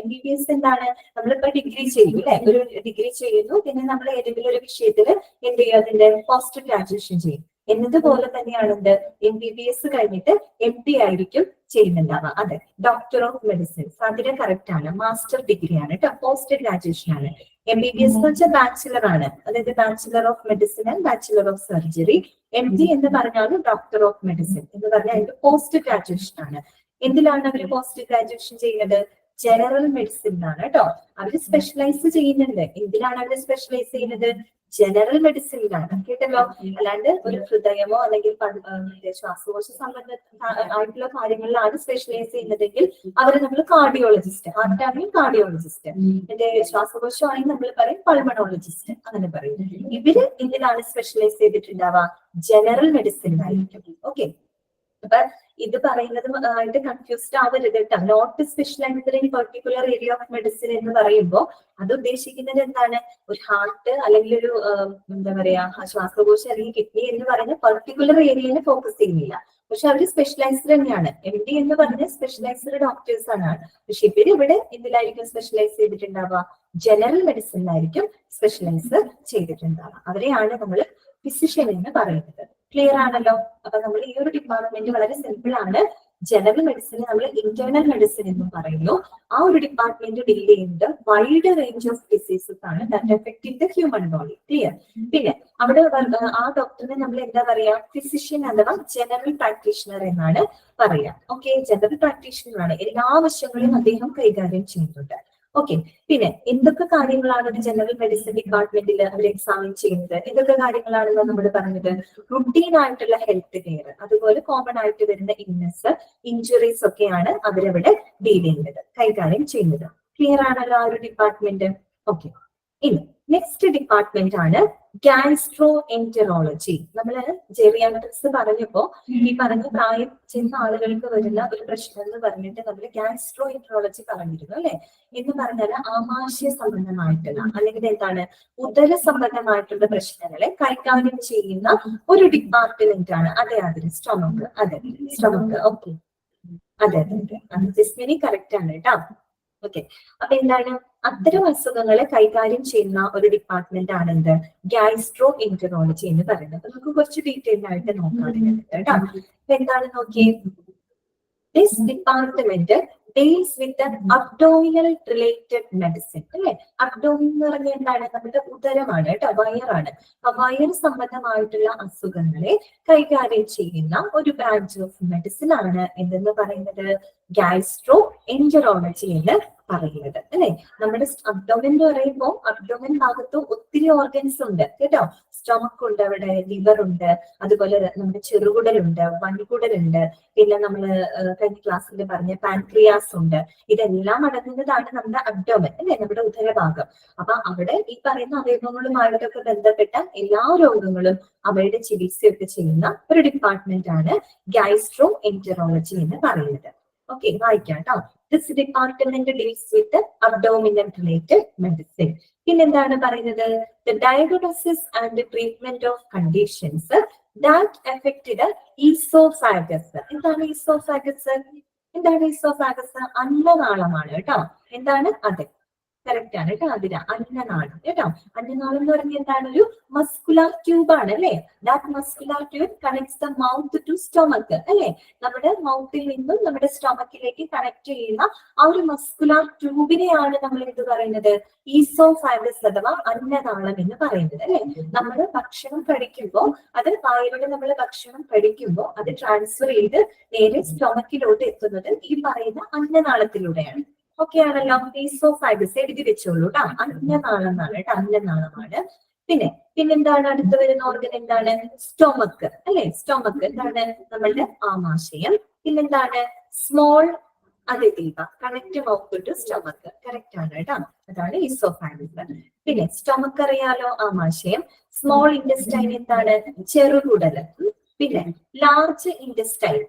MBBS എന്താണ്? നമ്മളിപ്പോ ഡിഗ്രി ചെയ്യും അല്ലെ, ഒരു ഡിഗ്രി ചെയ്യുന്നു, പിന്നെ നമ്മൾ ഏതെങ്കിലും ഒരു വിഷയത്തിൽ എന്ത് ചെയ്യും, അതിന്റെ പോസ്റ്റ് ഗ്രാജുവേഷൻ ചെയ്യും. എന്നതുപോലെ തന്നെയാണ് എന്ത്, MBBS കഴിഞ്ഞിട്ട് MD ആയിരിക്കും ചെയ്യുന്നുണ്ടാവുക. അതെ, ഡോക്ടർ ഓഫ് മെഡിസിൻ അതിന് കറക്റ്റ് ആണ്, മാസ്റ്റർ ഡിഗ്രി ആണ് കേട്ടോ, പോസ്റ്റ് ഗ്രാജുവേഷൻ ആണ്. MBBS എന്ന് വെച്ചാൽ ബാച്ചിലർ ആണ്, അതായത് bachelor of medicine and bachelor of surgery. MD എന്ന് പറഞ്ഞാലും ഡോക്ടർ ഓഫ് മെഡിസിൻ എന്ന് പറഞ്ഞാൽ അതിന്റെ പോസ്റ്റ് ഗ്രാജുവേഷൻ ആണ്. എന്തിലാണ് അവർ പോസ്റ്റ് ഗ്രാജുവേഷൻ ചെയ്യുന്നത്? ജനറൽ മെഡിസിനാണ് കേട്ടോ. അവര് സ്പെഷ്യലൈസ് ചെയ്യുന്നുണ്ട്. എന്തിനാണ് അവര് സ്പെഷ്യലൈസ് ചെയ്യുന്നത്? ജനറൽ മെഡിസിനിലാണ്, കേട്ടല്ലോ. അല്ലാണ്ട് ഒരു ഹൃദയമോ അല്ലെങ്കിൽ ശ്വാസകോശ സംബന്ധ ആയിട്ടുള്ള കാര്യങ്ങളിലാണ് സ്പെഷ്യലൈസ് ചെയ്യുന്നതെങ്കിൽ അവര് നമ്മൾ കാർഡിയോളജിസ്റ്റ്, ഹാർട്ട് ആണെങ്കിൽ കാർഡിയോളജിസ്റ്റ്, എന്റെ ശ്വാസകോശമാണെങ്കിൽ നമ്മൾ പറയും പൾമണോളജിസ്റ്റ്, അങ്ങനെ പറയും. ഇവര് എന്തിനാണ് സ്പെഷ്യലൈസ് ചെയ്തിട്ടുണ്ടാവുക? ജനറൽ മെഡിസിനായിരിക്കും. ഓക്കെ, അപ്പൊ ഇത് പറയുന്നത് ആയിട്ട് കൺഫ്യൂസ്ഡ് ആവരുത് കേട്ടോ. Not specialised in particular area of medicine എന്ന് പറയുമ്പോൾ അത് ഉദ്ദേശിക്കുന്നത് എന്താണ്? ഒരു ഹാർട്ട് അല്ലെങ്കിൽ ഒരു എന്താ പറയാ ശ്വാസകോശം അല്ലെങ്കിൽ കിഡ്നി എന്ന് പറയുന്ന പെർട്ടിക്കുലർ ഏരിയയിൽ ഫോക്കസ് ചെയ്യുന്നില്ല. പക്ഷെ അവര് സ്പെഷ്യലൈസ്ഡ് തന്നെയാണ്. MD എന്ന് പറഞ്ഞ സ്പെഷ്യലൈസ്ഡ് ഡോക്ടേഴ്സ് ആണ്. പക്ഷെ ഇവര് ഇവിടെ എന്തിലായിരിക്കും സ്പെഷ്യലൈസ് ചെയ്തിട്ടുണ്ടാവുക? ജനറൽ മെഡിസിനിലായിരിക്കും സ്പെഷ്യലൈസ് ചെയ്തിട്ടുണ്ടാവുക. അവരെയാണ് നമ്മൾ ഫിസിഷ്യൻ എന്ന് പറയുന്നത്. ക്ലിയർ ആണല്ലോ? അപ്പൊ നമ്മൾ ഈ ഒരു ഡിപ്പാർട്ട്മെന്റ് വളരെ സിമ്പിൾ ആണ്. ജനറൽ മെഡിസിനെ നമ്മൾ ഇന്റേണൽ മെഡിസിൻ എന്നും പറയുന്നു. ആ ഒരു ഡിപ്പാർട്ട്മെന്റ് ഡീൽ ചെയ്യുന്നത് വൈഡ് റേഞ്ച് ഓഫ് ഡിസീസസ് ആണ് that effect the human body. Clear? പിന്നെ അവിടെ ആ ഡോക്ടറിനെ നമ്മൾ എന്താ പറയാ? ഫിസിഷ്യൻ അഥവാ ജനറൽ പ്രാക്ടീഷണർ എന്നാണ് പറയാ. ഓക്കെ, ജനറൽ പ്രാക്ടീഷണർ ആണ്. എല്ലാ വശങ്ങളും അദ്ദേഹം കൈകാര്യം ചെയ്യുന്നുണ്ട്. ഓക്കെ, പിന്നെ എന്തൊക്കെ കാര്യങ്ങളാണ് ഒരു ജനറൽ മെഡിസിൻ ഡിപ്പാർട്ട്മെന്റിൽ അവർ എക്സാമിൻ ചെയ്യുന്നത്? എന്തൊക്കെ കാര്യങ്ങളാണെന്ന് നമ്മൾ പറഞ്ഞത്? റുട്ടീൻ ആയിട്ടുള്ള ഹെൽത്ത് കെയർ, അതുപോലെ കോമൺ ആയിട്ട് വരുന്ന ഇൽനെസ്, ഇഞ്ചുറീസ് ഒക്കെയാണ് അവരവിടെ ഡീൽ ചെയ്യുന്നത്, കൈകാര്യം ചെയ്യുന്നത്. ക്ലിയർ ആണല്ലോ ആ ഒരു ഡിപ്പാർട്ട്മെന്റ്? ഓക്കെ, ഇനി നെക്സ്റ്റ് ഡിപ്പാർട്ട്മെന്റ് ആണ് ഗാസ്ട്രോ എൻറ്ററോളജി. നമ്മള് ജെറിയാട്രിക്സ് പറഞ്ഞപ്പോ ഈ പറഞ്ഞ പ്രായം ചെന്ന ആളുകൾക്ക് വരുന്ന ഒരു പ്രശ്നം എന്ന് പറഞ്ഞിട്ട് നമ്മൾ ഗാസ്ട്രോ എൻറ്ററോളജി പറഞ്ഞിരുന്നു അല്ലെ. എന്ന് പറഞ്ഞാൽ ആമാശയ സംബന്ധമായിട്ടുള്ള അല്ലെങ്കിൽ എന്താണ് ഉദര സംബന്ധമായിട്ടുള്ള പ്രശ്നങ്ങളെ കൈകാര്യം ചെയ്യുന്ന ഒരു ഡിപ്പാർട്ട്മെന്റ് ആണ്. അതെ, അതിന് സ്റ്റൊമക്ക്. അതെ, സ്റ്റൊമക്ക്. ഓക്കെ, അതെ അതെ അതെ, ജസ്മിനി കറക്റ്റ് ആണ് കേട്ടോ. ഓക്കെ, അപ്പൊ എന്താണ് അത്തരം അസുഖങ്ങളെ കൈകാര്യം ചെയ്യുന്ന ഒരു ഡിപ്പാർട്ട്മെന്റ് ആണ് എന്ത്? ഗാസ്ട്രോ എൻറ്ററോളജി എന്ന് പറയുന്നത്. അപ്പൊ നമുക്ക് കുറച്ച് ഡീറ്റെയിൽ ആയിട്ട് നോക്കാം കേട്ടോ. അപ്പൊ എന്താണ് നോക്കിയേ, this department deals with abdominal related medicine അല്ലെ. അബ്ഡോമിൻ എന്ന് പറഞ്ഞാൽ എന്താണ്? നമ്മുടെ ഉദരമാണ് കേട്ടോ, വയറാണ്. ആ വയർ സംബന്ധമായിട്ടുള്ള അസുഖങ്ങളെ കൈകാര്യം ചെയ്യുന്ന ഒരു ബ്രാഞ്ച് ഓഫ് മെഡിസിൻ ആണ് എന്തെന്ന് പറയുന്നത്? ഗാസ്ട്രോ എൻറ്ററോളജി എന്ന് പറയുന്നത് അല്ലെ. നമ്മുടെ അബ്ഡോമൻ എന്ന് പറയുമ്പോൾ അബ്ഡോമൻ ഭാഗത്ത് ഒത്തിരി ഓർഗൻസ് ഉണ്ട് കേട്ടോ. സ്റ്റൊമക്ക് ഉണ്ട്, അവിടെ ലിവർ ഉണ്ട്, അതുപോലെ നമ്മുടെ ചെറുകുടലുണ്ട്, വൻകുടലുണ്ട്, പിന്നെ നമ്മള് കഴിഞ്ഞ ക്ലാസ്സിൽ പറഞ്ഞ പാൻക്രിയാസ് ഉണ്ട്. ഇതെല്ലാം അടങ്ങുന്നതാണ് നമ്മുടെ അബ്ഡോമൻ അല്ലെ, നമ്മുടെ ഉദരഭാഗം. അപ്പൊ അവിടെ ഈ പറയുന്ന അവയവങ്ങളുമായിട്ടൊക്കെ ബന്ധപ്പെട്ട എല്ലാ രോഗങ്ങളും അവയുടെ ചികിത്സയൊക്കെ ചെയ്യുന്ന ഒരു ഡിപ്പാർട്ട്മെന്റ് ആണ് ഗാസ്ട്രോ എൻറ്ററോളജി എന്ന് പറയുന്നത്. ഓക്കെ, വായിക്കാം കേട്ടോ. This department deals with abdominal related medicine. പിന്നെന്താണ് പറയുന്നത്? The diagnosis and treatment of conditions that effect the oesophagus. എന്താണ് ഈസോഫാഗസ്? എന്താണ് ഈസോഫാഗസ്? അന്നനാളമാണ് കേട്ടോ. എന്താണ്? അതെ, കറക്റ്റ് ആണ് കേട്ടോ. അതിന അന്നനാളം കേട്ടോ. അന്നനാളം എന്ന് പറഞ്ഞാൽ എന്താണ്? ഒരു മസ്കുലാർ ട്യൂബ് ആണ് അല്ലെ. That muscular tube connects the mouth to stomach അല്ലെ. നമ്മുടെ മൗത്തിൽ നിന്നും നമ്മുടെ സ്റ്റൊമക്കിലേക്ക് കണക്ട് ചെയ്യുന്ന ആ ഒരു മസ്കുലാർ ട്യൂബിനെയാണ് നമ്മൾ എന്ത് പറയുന്നത്? ഈസോഫാഗസ് അഥവാ അന്നനാളം എന്ന് പറയുന്നത് അല്ലെ. നമ്മൾ ഭക്ഷണം കഴിക്കുമ്പോൾ അത് വായിലൂടെ നമ്മൾ ഭക്ഷണം കഴിക്കുമ്പോൾ അത് ട്രാൻസ്ഫർ ചെയ്ത് നേരെ സ്റ്റൊമക്കിലോട്ട് എത്തുന്നത് ഈ പറയുന്ന അന്നനാളത്തിലൂടെയാണ്. ഓക്കെ ആണല്ലോ. ഈസോഫാഗസ് എഴുതി വെച്ചോളൂ കേട്ടോ. അന്നനാളം എന്നാണ് കേട്ടോ. അന്നനാളമാണ്. പിന്നെന്താണ് അടുത്ത് വരുന്ന ഓർഗൻ? എന്താണ്? സ്റ്റൊമക്ക് അല്ലെ. സ്റ്റൊമക്ക് എന്താണ്? നമ്മളുടെ ആമാശയം. പിന്നെന്താണ്? സ്മോൾ അതിദീപ connect mouth to stomach. Correct ആണ് കേട്ടോ. അതാണ് ഈസോഫാഗസ്. പിന്നെ സ്റ്റൊമക്ക് അറിയാലോ, ആമാശയം. സ്മോൾ ഇൻറ്റസ്റ്റൈൻ എന്താണ്? ചെറുകുടല്. പിന്നെ ലാർജ് ഇൻറ്റസ്റ്റൈൻ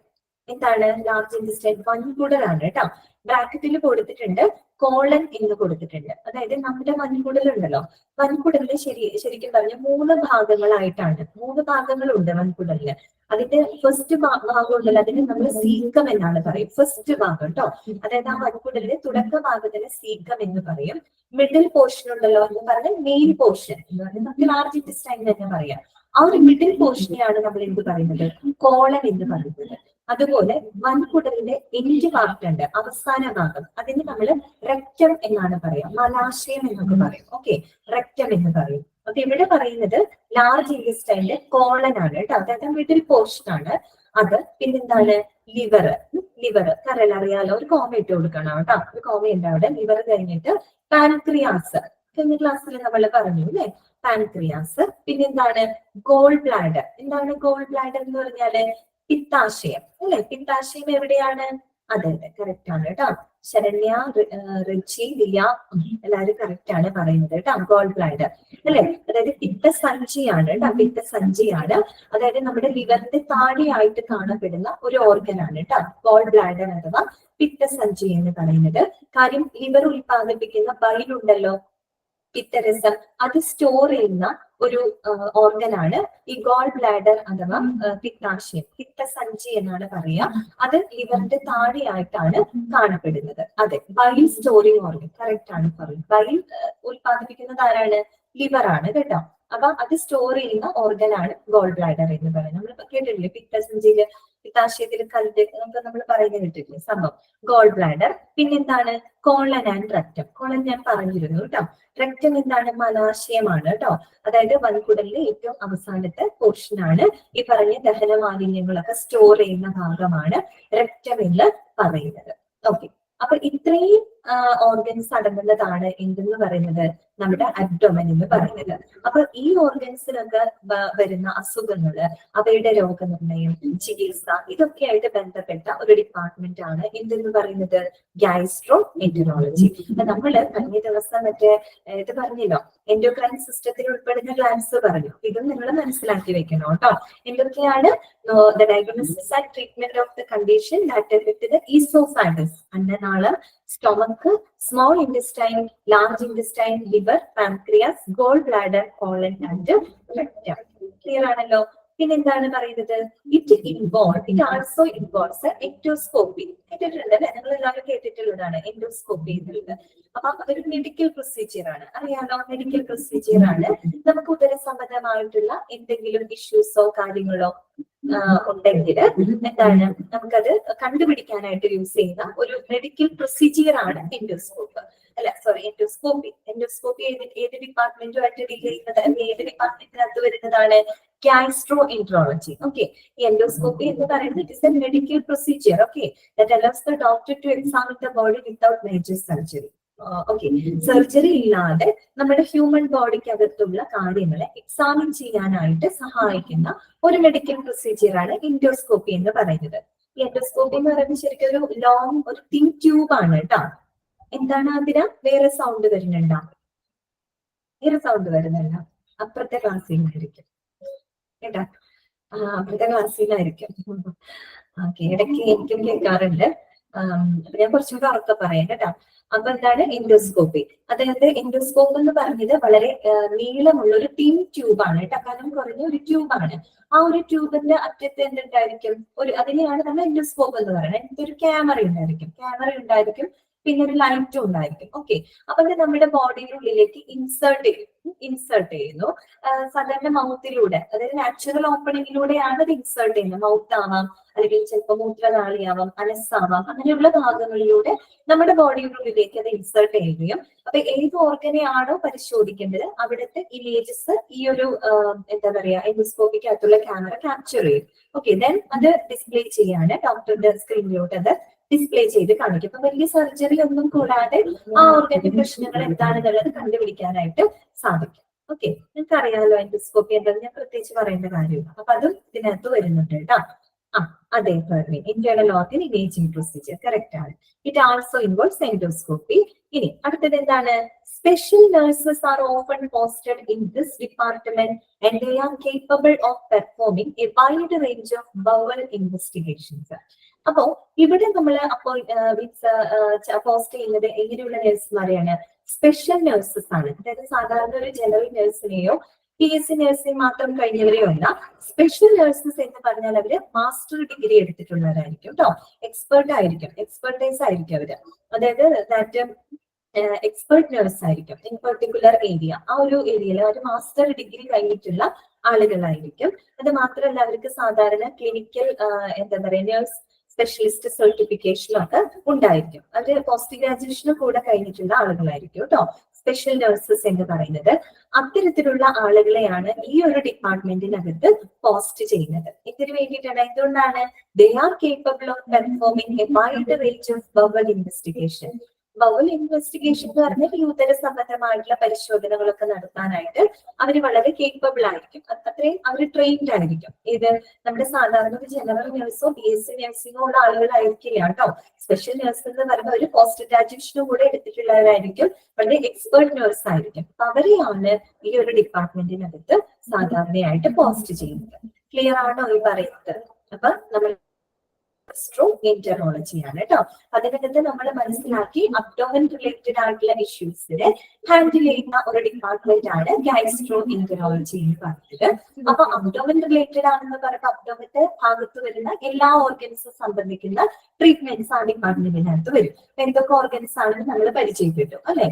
എന്താണ്? ലാർജ് ഇൻറ്റസ്റ്റൈൻ വൻകുടലാണ് കേട്ടോ. ബ്രാക്കറ്റിൽ കൊടുത്തിട്ടുണ്ട് കോളൻ എന്ന് കൊടുത്തിട്ടുണ്ട്. അതായത് നമ്മുടെ വൻകുടലുണ്ടല്ലോ, വൻകുടലിന് ശരിക്കും പറഞ്ഞ 3 ഭാഗങ്ങളായിട്ടാണ്. 3 ഭാഗങ്ങളുണ്ട് വൻകുടലിന്. അതിന്റെ ഫസ്റ്റ് ഭാഗം ഉണ്ടല്ലോ, അതിന് നമ്മൾ സീക്കം എന്നാണ് പറയും. ഫസ്റ്റ് ഭാഗം കേട്ടോ. അതായത് ആ വൻകുടലിന്റെ തുടക്ക ഭാഗത്തിന് സീക്കം എന്ന് പറയും. മിഡിൽ പോർഷൻ ഉണ്ടല്ലോ എന്ന് പറഞ്ഞാൽ മെയിൻ പോർഷൻ നമുക്ക് ലാർജ് ഇൻറ്റസ്റ്റൈൻ തന്നെ പറയാം. ആ ഒരു മിഡിൽ പോർഷനെയാണ് നമ്മൾ എന്ത് പറയുന്നത്? കോളൻ എന്ന് പറയുന്നത്. അതുപോലെ വൻകുടലിന്റെ എൻഡ് പാർട്ട് ഉണ്ട്, അവസാന ഭാഗം, അതിന് നമ്മൾ റെക്റ്റം എന്നാണ് പറയാം. മലാശയം എന്നൊക്കെ പറയും. ഓക്കെ, റെക്റ്റം എന്ന് പറയും. അപ്പൊ ഇവിടെ പറയുന്നത് ലാർജ് ഇൻറ്റസ്റ്റൈനിന്റെ കോളൻ ആണ് കേട്ടോ. അതായത് മിഡിൽ പോർഷൻ ആണ് അത്. പിന്നെന്താണ്? ലിവർ. ലിവർ കരൾ അറിയാലോ, ഒരു കോമ ഇട്ട് കൊടുക്കണം കേട്ടോ. ഒരു കോമ ഉണ്ട് അവിടെ. ലിവർ കഴിഞ്ഞിട്ട് പാൻക്രിയാസ്, കഴിഞ്ഞ ക്ലാസ്സിൽ നമ്മൾ പറഞ്ഞു അല്ലെ, പാൻക്രിയാസ്. പിന്നെന്താണ്? Goal bladder. എന്താണ് ഗോൾ ബ്ലാഡർ എന്ന് പറഞ്ഞാല്? പിത്താശയം അല്ലെ. പിത്താശയം എവിടെയാണ്? അതെ അതെ, കറക്റ്റ് ആണ് കേട്ടോ. ശരണ്യ, റിച്ചി, ദിയ എല്ലാവരും കറക്റ്റ് ആണ് പറയുന്നത് കേട്ടോ. ഗോൾ ബ്ലാഡർ അല്ലെ. അതായത് പിത്തസഞ്ചിയാണ് കേട്ടോ. പിത്തസഞ്ചിയാണ്. അതായത് നമ്മുടെ ലിവറിന്റെ താഴെയായിട്ട് കാണപ്പെടുന്ന ഒരു ഓർഗൻ ആണ് കേട്ടോ ഗോൾ ബ്ലാഡർ അഥവാ പിത്തസഞ്ചി എന്ന് പറയുന്നത്. കാര്യം ലിവർ ഉൽപ്പാദിപ്പിക്കുന്ന ബൈലുണ്ടല്ലോ, പിത്തരസം, അത് സ്റ്റോർ ചെയ്യുന്ന ഒരു ഓർഗനാണ് ഈ ഗോൾ ബ്ലാഡർ അഥവാ പിത്താശയം. പിത്തസഞ്ചി എന്നാണ് പറയുക. അത് ലിവറിന്റെ താഴെയായിട്ടാണ് കാണപ്പെടുന്നത്. അതെ, ബൈൽ സ്റ്റോറിംഗ് ഓർഗൻ. കറക്റ്റ് ആണ് പറയുന്നത്. ബൈൽ ഉൽപ്പാദിപ്പിക്കുന്നത് ആരാണ്? ലിവർ ആണ് കേട്ടോ. അപ്പൊ അത് സ്റ്റോർ ചെയ്യുന്ന ഓർഗനാണ് ഗോൾ ബ്ലാഡർ എന്ന് പറയുന്നത്. നമ്മൾ കേട്ടിട്ടില്ലേ പിത്തസഞ്ചിയില്, പിത്താശയത്തിൽ കല്ല് നമുക്ക് നമ്മൾ പറയുന്നത് കേട്ടിട്ടില്ലേ സംഭവം? Gall bladder. പിന്നെന്താണ്? Colon and rectum. കോളൻ ഞാൻ പറഞ്ഞിരുന്നു കേട്ടോ. റെക്റ്റം എന്താണ്? മലാശയമാണ് കേട്ടോ. അതായത് വൻകുടലിലെ ഏറ്റവും അവസാനത്തെ പോർഷൻ ആണ്. ഈ പറഞ്ഞ ദഹന മാലിന്യങ്ങളൊക്കെ സ്റ്റോർ ചെയ്യുന്ന ഭാഗമാണ് റെക്റ്റം എന്ന് പറയുന്നത്. ഓക്കെ, അപ്പൊ ഇത്രയും ഓർഗൻസ് അടങ്ങുന്നതാണ് എന്തെന്ന് പറയുന്നത്? നമ്മുടെ അബ്ഡോമൻ എന്ന് പറയുന്നത്. അപ്പൊ ഈ ഓർഗൻസിലൊക്കെ വരുന്ന അസുഖങ്ങള്, അവയുടെ രോഗനിർണയം, ചികിത്സ, ഇതൊക്കെ ആയിട്ട് ബന്ധപ്പെട്ട ഒരു ഡിപ്പാർട്ട്മെന്റ് ആണ് എന്തെന്ന് പറയുന്നത്? Gastro enterology. അപ്പൊ നമ്മള് കഴിഞ്ഞ ദിവസം മറ്റേ ഇത് പറഞ്ഞല്ലോ, എൻഡോക്രൈൻ സിസ്റ്റത്തിൽ ഉൾപ്പെടുന്ന ഗ്ലാൻസ് പറഞ്ഞു. ഇതും നിങ്ങൾ മനസ്സിലാക്കി വെക്കണം കേട്ടോ. എന്തൊക്കെയാണ്? The diagnosis and treatment of the condition that affect the oesophagus, അന്നനാളം, stomach, small intestine, large intestine, liver, pancreas, gall bladder, colon and rectum. Clear ആണല്ലോ. പിന്നെന്താണ് പറയുന്നത്? It also involves endoscopy. കേട്ടിട്ടുണ്ടല്ലേ? നിങ്ങൾ എല്ലാവരും കേട്ടിട്ടുള്ളതാണ് എൻഡോസ്കോപ്പി എന്നുള്ളത്. അപ്പൊ അതൊരു മെഡിക്കൽ പ്രൊസീജിയർ ആണ്. അറിയാലോ, മെഡിക്കൽ പ്രൊസീജിയർ ആണ്. നമുക്ക് ഉദരസംബന്ധമായിട്ടുള്ള എന്തെങ്കിലും ഇഷ്യൂസോ കാര്യങ്ങളോ ഉണ്ടെങ്കിൽ എന്താണ് നമുക്കത് കണ്ടുപിടിക്കാനായിട്ട് യൂസ് ചെയ്യുന്ന ഒരു മെഡിക്കൽ പ്രൊസീജിയർ ആണ് എൻഡോസ്കോപ്പ്. അല്ല സോറി, എൻഡോസ്കോപ്പി. എൻഡോസ്കോപ്പി ഏത് ഡിപ്പാർട്ട്മെന്റുമായിട്ട് ഡീൽ ചെയ്യുന്നത്? ഏത് ഡിപ്പാർട്ട്മെന്റിനകത്ത് വരുന്നതാണ്? Gastroenterology. ഓക്കെ, ഈ എൻഡോസ്കോപ്പി എന്ന് പറയുന്നത് it is a medical procedure. Okay, that allows the doctor to examine the body without major surgery. Okay, surgery ഇല്ലാതെ നമ്മുടെ ഹ്യൂമൻ ബോഡിക്ക് അകത്തുള്ള കാര്യങ്ങളെ എക്സാമിൻ ചെയ്യാനായിട്ട് സഹായിക്കുന്ന ഒരു മെഡിക്കൽ പ്രൊസീജിയർ ആണ് എൻഡോസ്കോപ്പി എന്ന് പറയുന്നത്. ഈ എൻഡോസ്കോപ്പി എന്ന് പറയുന്നത് ശരിക്കും ഒരു ലോങ്, ഒരു തിൻ ട്യൂബ് ആണ് കേട്ടോ. എന്താണ് അതിന്? വേറെ സൗണ്ട് വരുന്നുണ്ടോ? വേറെ സൗണ്ട് വരുന്നുണ്ടോ? അപ്പുറത്തെ ക്ലാസ്സിലായിരിക്കും കേട്ടോ. അപ്പുറത്തെ ക്ലാസ്സിലായിരിക്കും. ഓക്കെ, ഇടയ്ക്ക് എനിക്കും കേൾക്കാറുണ്ട്. ഞാൻ കുറച്ചുകൂടെ ഉറക്കെ പറയാം കേട്ടോ. അപ്പൊ എന്താണ് എൻഡോസ്കോപ്പി? അതായത് എൻഡോസ്കോപ്പ് എന്ന് പറഞ്ഞത് വളരെ നീളമുള്ള ഒരു തിൻ ട്യൂബാണ് കേട്ടോ. കനം കുറഞ്ഞ ഒരു ട്യൂബാണ്. ആ ഒരു ട്യൂബിന്റെ അറ്റത്ത് എന്തുണ്ടായിരിക്കും? അതിനെയാണ് നമ്മൾ എൻഡോസ്കോപ്പ് എന്ന് പറയുന്നത്. ഒരു ക്യാമറ ഉണ്ടായിരിക്കും. പിന്നെ ഒരു ലൈറ്റും ഉണ്ടായിരിക്കും. ഓക്കെ, അപ്പൊ അത് നമ്മുടെ ബോഡിയുടെ ഉള്ളിലേക്ക് ഇൻസേർട്ട് ചെയ്യുന്നു. സാധാരണ മൗത്തിലൂടെ, അതായത് നാച്ചുറൽ ഓപ്പണിങ്ങിലൂടെയാണ് അത് ഇൻസേർട്ട് ചെയ്യുന്നത്. മൗത്ത് ആവാം, അല്ലെങ്കിൽ ചിലപ്പോൾ മൂത്രനാളിയാവാം, അനസ്സാവാം, അങ്ങനെയുള്ള ഭാഗങ്ങളിലൂടെ നമ്മുടെ ബോഡിയുടെ ഉള്ളിലേക്ക് അത് ഇൻസേർട്ട് ചെയ്യുകയും, അപ്പൊ ഏത് ഓർഗനെയാണോ പരിശോധിക്കേണ്ടത് അവിടുത്തെ ഇമേജസ് ഈ ഒരു എന്താ പറയാ എൻഡോസ്കോപ്പിക്കകത്തുള്ള ക്യാമറ ക്യാപ്ചർ ചെയ്യും. ഓക്കെ, ദെൻ അത് ഡിസ്പ്ലേ ചെയ്യാണ്, ഡോക്ടറുടെ സ്ക്രീനിലോട്ട് അത് ഡിസ്പ്ലേ ചെയ്ത് കാണിക്കും. അപ്പൊ വലിയ സർജറി ഒന്നും കൂടാതെ ആ ഓർഗന്റെ പ്രശ്നങ്ങൾ എന്താണെന്നുള്ളത് കണ്ടുപിടിക്കാനായിട്ട് സാധിക്കും. ഓക്കെ, നിങ്ങൾക്ക് അറിയാമല്ലോ എൻഡോസ്കോപ്പി എന്താണെന്ന് ഞാൻ പ്രത്യേകിച്ച് പറയേണ്ട കാര്യമില്ല. അപ്പൊ അതും ഇതിനകത്ത് വരുന്നുണ്ട് കേട്ടോ. അതെ, internal organ imaging procedure correct ആണ്. It also involves endoscopy. ഇനി അടുത്തത് എന്താണ്? Special nurses are often posted in this department and they are capable of performing a wide range of bowel investigations. അപ്പോ ഇവിടെ നമ്മൾ അപ്പോൾ പോസ്റ്റ് ചെയ്യുന്നത് എങ്ങനെയുള്ള നഴ്സുമാരെയാണ്? സ്പെഷ്യൽ നഴ്സസ് ആണ്. അതായത് സാധാരണ ഒരു ജനറൽ നഴ്സിനെയോ PSC നഴ്സിംഗ് മാത്രം കഴിഞ്ഞവരെയോ അല്ല. സ്പെഷ്യൽ നഴ്സസ് എന്ന് പറഞ്ഞാൽ അവര് മാസ്റ്റർ ഡിഗ്രി എടുത്തിട്ടുള്ളവരായിരിക്കും കേട്ടോ. എക്സ്പെർട്ടൈസ് ആയിരിക്കും അവര്. അതായത് ദാറ്റ് എക്സ്പെർട്ട് നഴ്സ് ആയിരിക്കും ഇൻ പെർട്ടിക്കുലർ ഏരിയ. ആ ഒരു ഏരിയയിൽ ഒരു മാസ്റ്റർ ഡിഗ്രി കഴിഞ്ഞിട്ടുള്ള ആളുകളായിരിക്കും. അത് മാത്രമല്ല അവർക്ക് സാധാരണ ക്ലിനിക്കൽ എന്താ പറയുക നഴ്സ് സ്പെഷ്യലിസ്റ്റ് സർട്ടിഫിക്കേഷനും ഒക്കെ ഉണ്ടായിരിക്കും. അവര് പോസ്റ്റ് ഗ്രാജുവേഷനും കൂടെ കഴിഞ്ഞിട്ടുള്ള ആളുകളായിരിക്കും കേട്ടോ സ്പെഷ്യൽ നഴ്സസ് എന്ന് പറയുന്നത്. അത്തരത്തിലുള്ള ആളുകളെയാണ് ഈ ഒരു ഡിപ്പാർട്ട്മെന്റിനകത്ത് പോസ്റ്റ് ചെയ്യുന്നത്. ഇതിനു വേണ്ടിയിട്ടാണ്. എന്തുകൊണ്ടാണ്? ദേ are capable of performing a wide range of bowel investigation. Bowel investigation എന്ന് പറഞ്ഞാൽ യൂതര സംബന്ധമായിട്ടുള്ള പരിശോധനകളൊക്കെ നടത്താനായിട്ട് അവർ വളരെ കേപ്പബിൾ ആയിരിക്കും. അത്രയും അവർ ട്രെയിൻഡ് ആയിരിക്കും. ഇത് നമ്മുടെ സാധാരണ ഒരു ജനറൽ നഴ്സോ PSC നഴ്സിംഗോ ഉള്ള ആളുകളായിരിക്കില്ല കേട്ടോ. സ്പെഷ്യൽ നഴ്സ് എന്ന് പറയുമ്പോൾ ഒരു പോസ്റ്റ് ഗ്രാജുവേഷനും കൂടെ എടുത്തിട്ടുള്ളവരായിരിക്കും. വളരെ എക്സ്പേർട്ട് നഴ്സ് ആയിരിക്കും. അവരെയാണ് ഈ ഒരു ഡിപ്പാർട്ട്മെന്റിനകത്ത് സാധാരണയായിട്ട് പോസ്റ്റ് ചെയ്യുന്നത്. ക്ലിയർ ആണോ ഈ പറയുന്നത്? അപ്പൊ നമ്മൾ ഗാസ്ട്രോഎന്ററോളജി ആണ് കേട്ടോ. അതിനകത്ത് നമ്മൾ മനസ്സിലാക്കി അബ്ഡോമൻ റിലേറ്റഡ് ആയിട്ടുള്ള ഇഷ്യൂസിനെ ഹാൻഡിൽ ചെയ്യുന്ന ഒരു ഡിപ്പാർട്ട്മെന്റ് ആണ് ഗാസ്ട്രോഎന്ററോളജി എന്ന് പറഞ്ഞത്. അപ്പൊ അബ്ഡോമൻ റിലേറ്റഡ് ആണെന്ന് പറയുമ്പോൾ അബ്ഡോമന്റെ ഭാഗത്ത് വരുന്ന എല്ലാ ഓർഗൻസും സംബന്ധിക്കുന്ന ട്രീറ്റ്മെന്റ്സ് ആ ഡിപ്പാർട്ട്മെന്റിനകത്ത് വരും. എന്തൊക്കെ ഓർഗൻസ് ആണെന്ന് നമ്മൾ പരിചയപ്പെട്ടു അല്ലെ?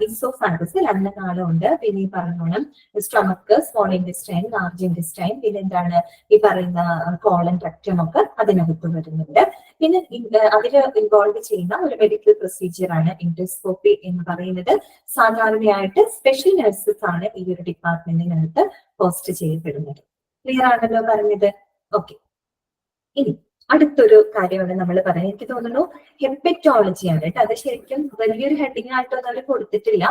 ഇസോഫാഗസ് അന്നനാളമുണ്ട്, പിന്നെ ഈ പറഞ്ഞോണം സ്റ്റൊമക്ക്, സ്മോൾ ഇൻറ്റെസ്റ്റൈൻ, ലാർജ് ഇൻറ്റെസ്റ്റൈൻ, പിന്നെ എന്താണ് ഈ പറയുന്ന കോളൻ, റെക്ടം ഒക്കെ അതിനകത്ത് വരുന്നുണ്ട്. പിന്നെ അതിൽ ഇൻവോൾവ് ചെയ്യുന്ന ഒരു മെഡിക്കൽ പ്രൊസീജിയർ ആണ് എൻഡോസ്കോപ്പി എന്ന് പറയുന്നത്. സാധാരണയായിട്ട് സ്പെഷ്യൽ നഴ്സസ് ആണ് ഈ ഒരു ഡിപ്പാർട്ട്മെന്റിനകത്ത് പോസ്റ്റ് ചെയ്യപ്പെടുന്നത്. ക്ലിയർ ആണല്ലോ പറഞ്ഞത്? ഓക്കെ, ഇനി അടുത്തൊരു കാര്യമാണ് നമ്മൾ പറയുന്നത്. എനിക്ക് തോന്നുന്നു ഹെപ്പറ്റോളജി ആണ് കേട്ടോ. അത് ശരിക്കും വലിയൊരു ഹെഡിങ് ആയിട്ടൊന്നും അവർ കൊടുത്തിട്ടില്ല.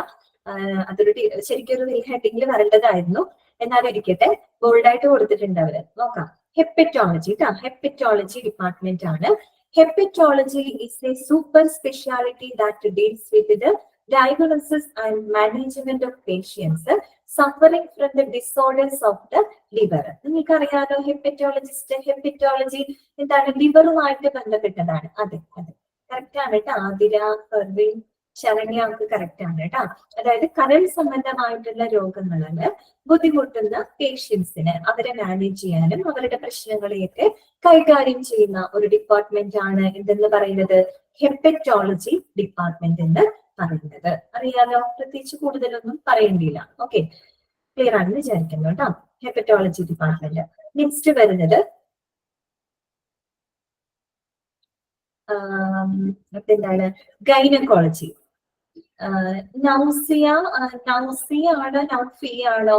അതൊരു ശരിക്കും ഒരു ഹെഡിങ്ങിൽ വരേണ്ടതായിരുന്നു. എന്നാലും ഇരിക്കട്ടെ, ബോൾഡായിട്ട് കൊടുത്തിട്ടുണ്ട് അവര്. നോക്കാം. ഹെപ്പറ്റോളജി കേട്ടോ. ഹെപ്പറ്റോളജി ഡിപ്പാർട്ട്മെന്റ് ആണ്. Hepatology is A super speciality that deals with the diagnosis and management of patients suffering from the disorders of the liver. നിങ്ങൾക്ക് അറിയാലോ ഹെപ്പറ്റോളജി എന്താണ്? ലിവറുമായിട്ട് ബന്ധപ്പെട്ടതാണ്. അതെ കറക്റ്റ് ആണ് കേട്ടോ. ആതിര, ഫെർവിൻ, ശരണ്യ ഒക്കെ കറക്റ്റ് ആണ് കേട്ടോ. അതായത് കരൾ സംബന്ധമായിട്ടുള്ള രോഗങ്ങളില് ബുദ്ധിമുട്ടുന്ന പേഷ്യൻസിന് അവരെ മാനേജ് ചെയ്യാനും അവരുടെ പ്രശ്നങ്ങളെയൊക്കെ കൈകാര്യം ചെയ്യുന്ന ഒരു ഡിപ്പാർട്ട്മെന്റ് ആണ് എന്തെന്ന് പറയുന്നത് ഹെപ്പറ്റോളജി ഡിപ്പാർട്ട്മെന്റ് എന്ന് പറയുന്നത്. അറിയാലോ, പ്രത്യേകിച്ച് കൂടുതലൊന്നും പറയേണ്ടിയില്ല. ഓക്കെ, ക്ലിയർ ആണെന്ന് വിചാരിക്കുന്നു കേട്ടോ. Hepatology department. നെക്സ്റ്റ് വരുന്നത് എന്താണ്? ഗൈനക്കോളജി. നൗസിയ ആണോ നൗഫിയ ആണോ?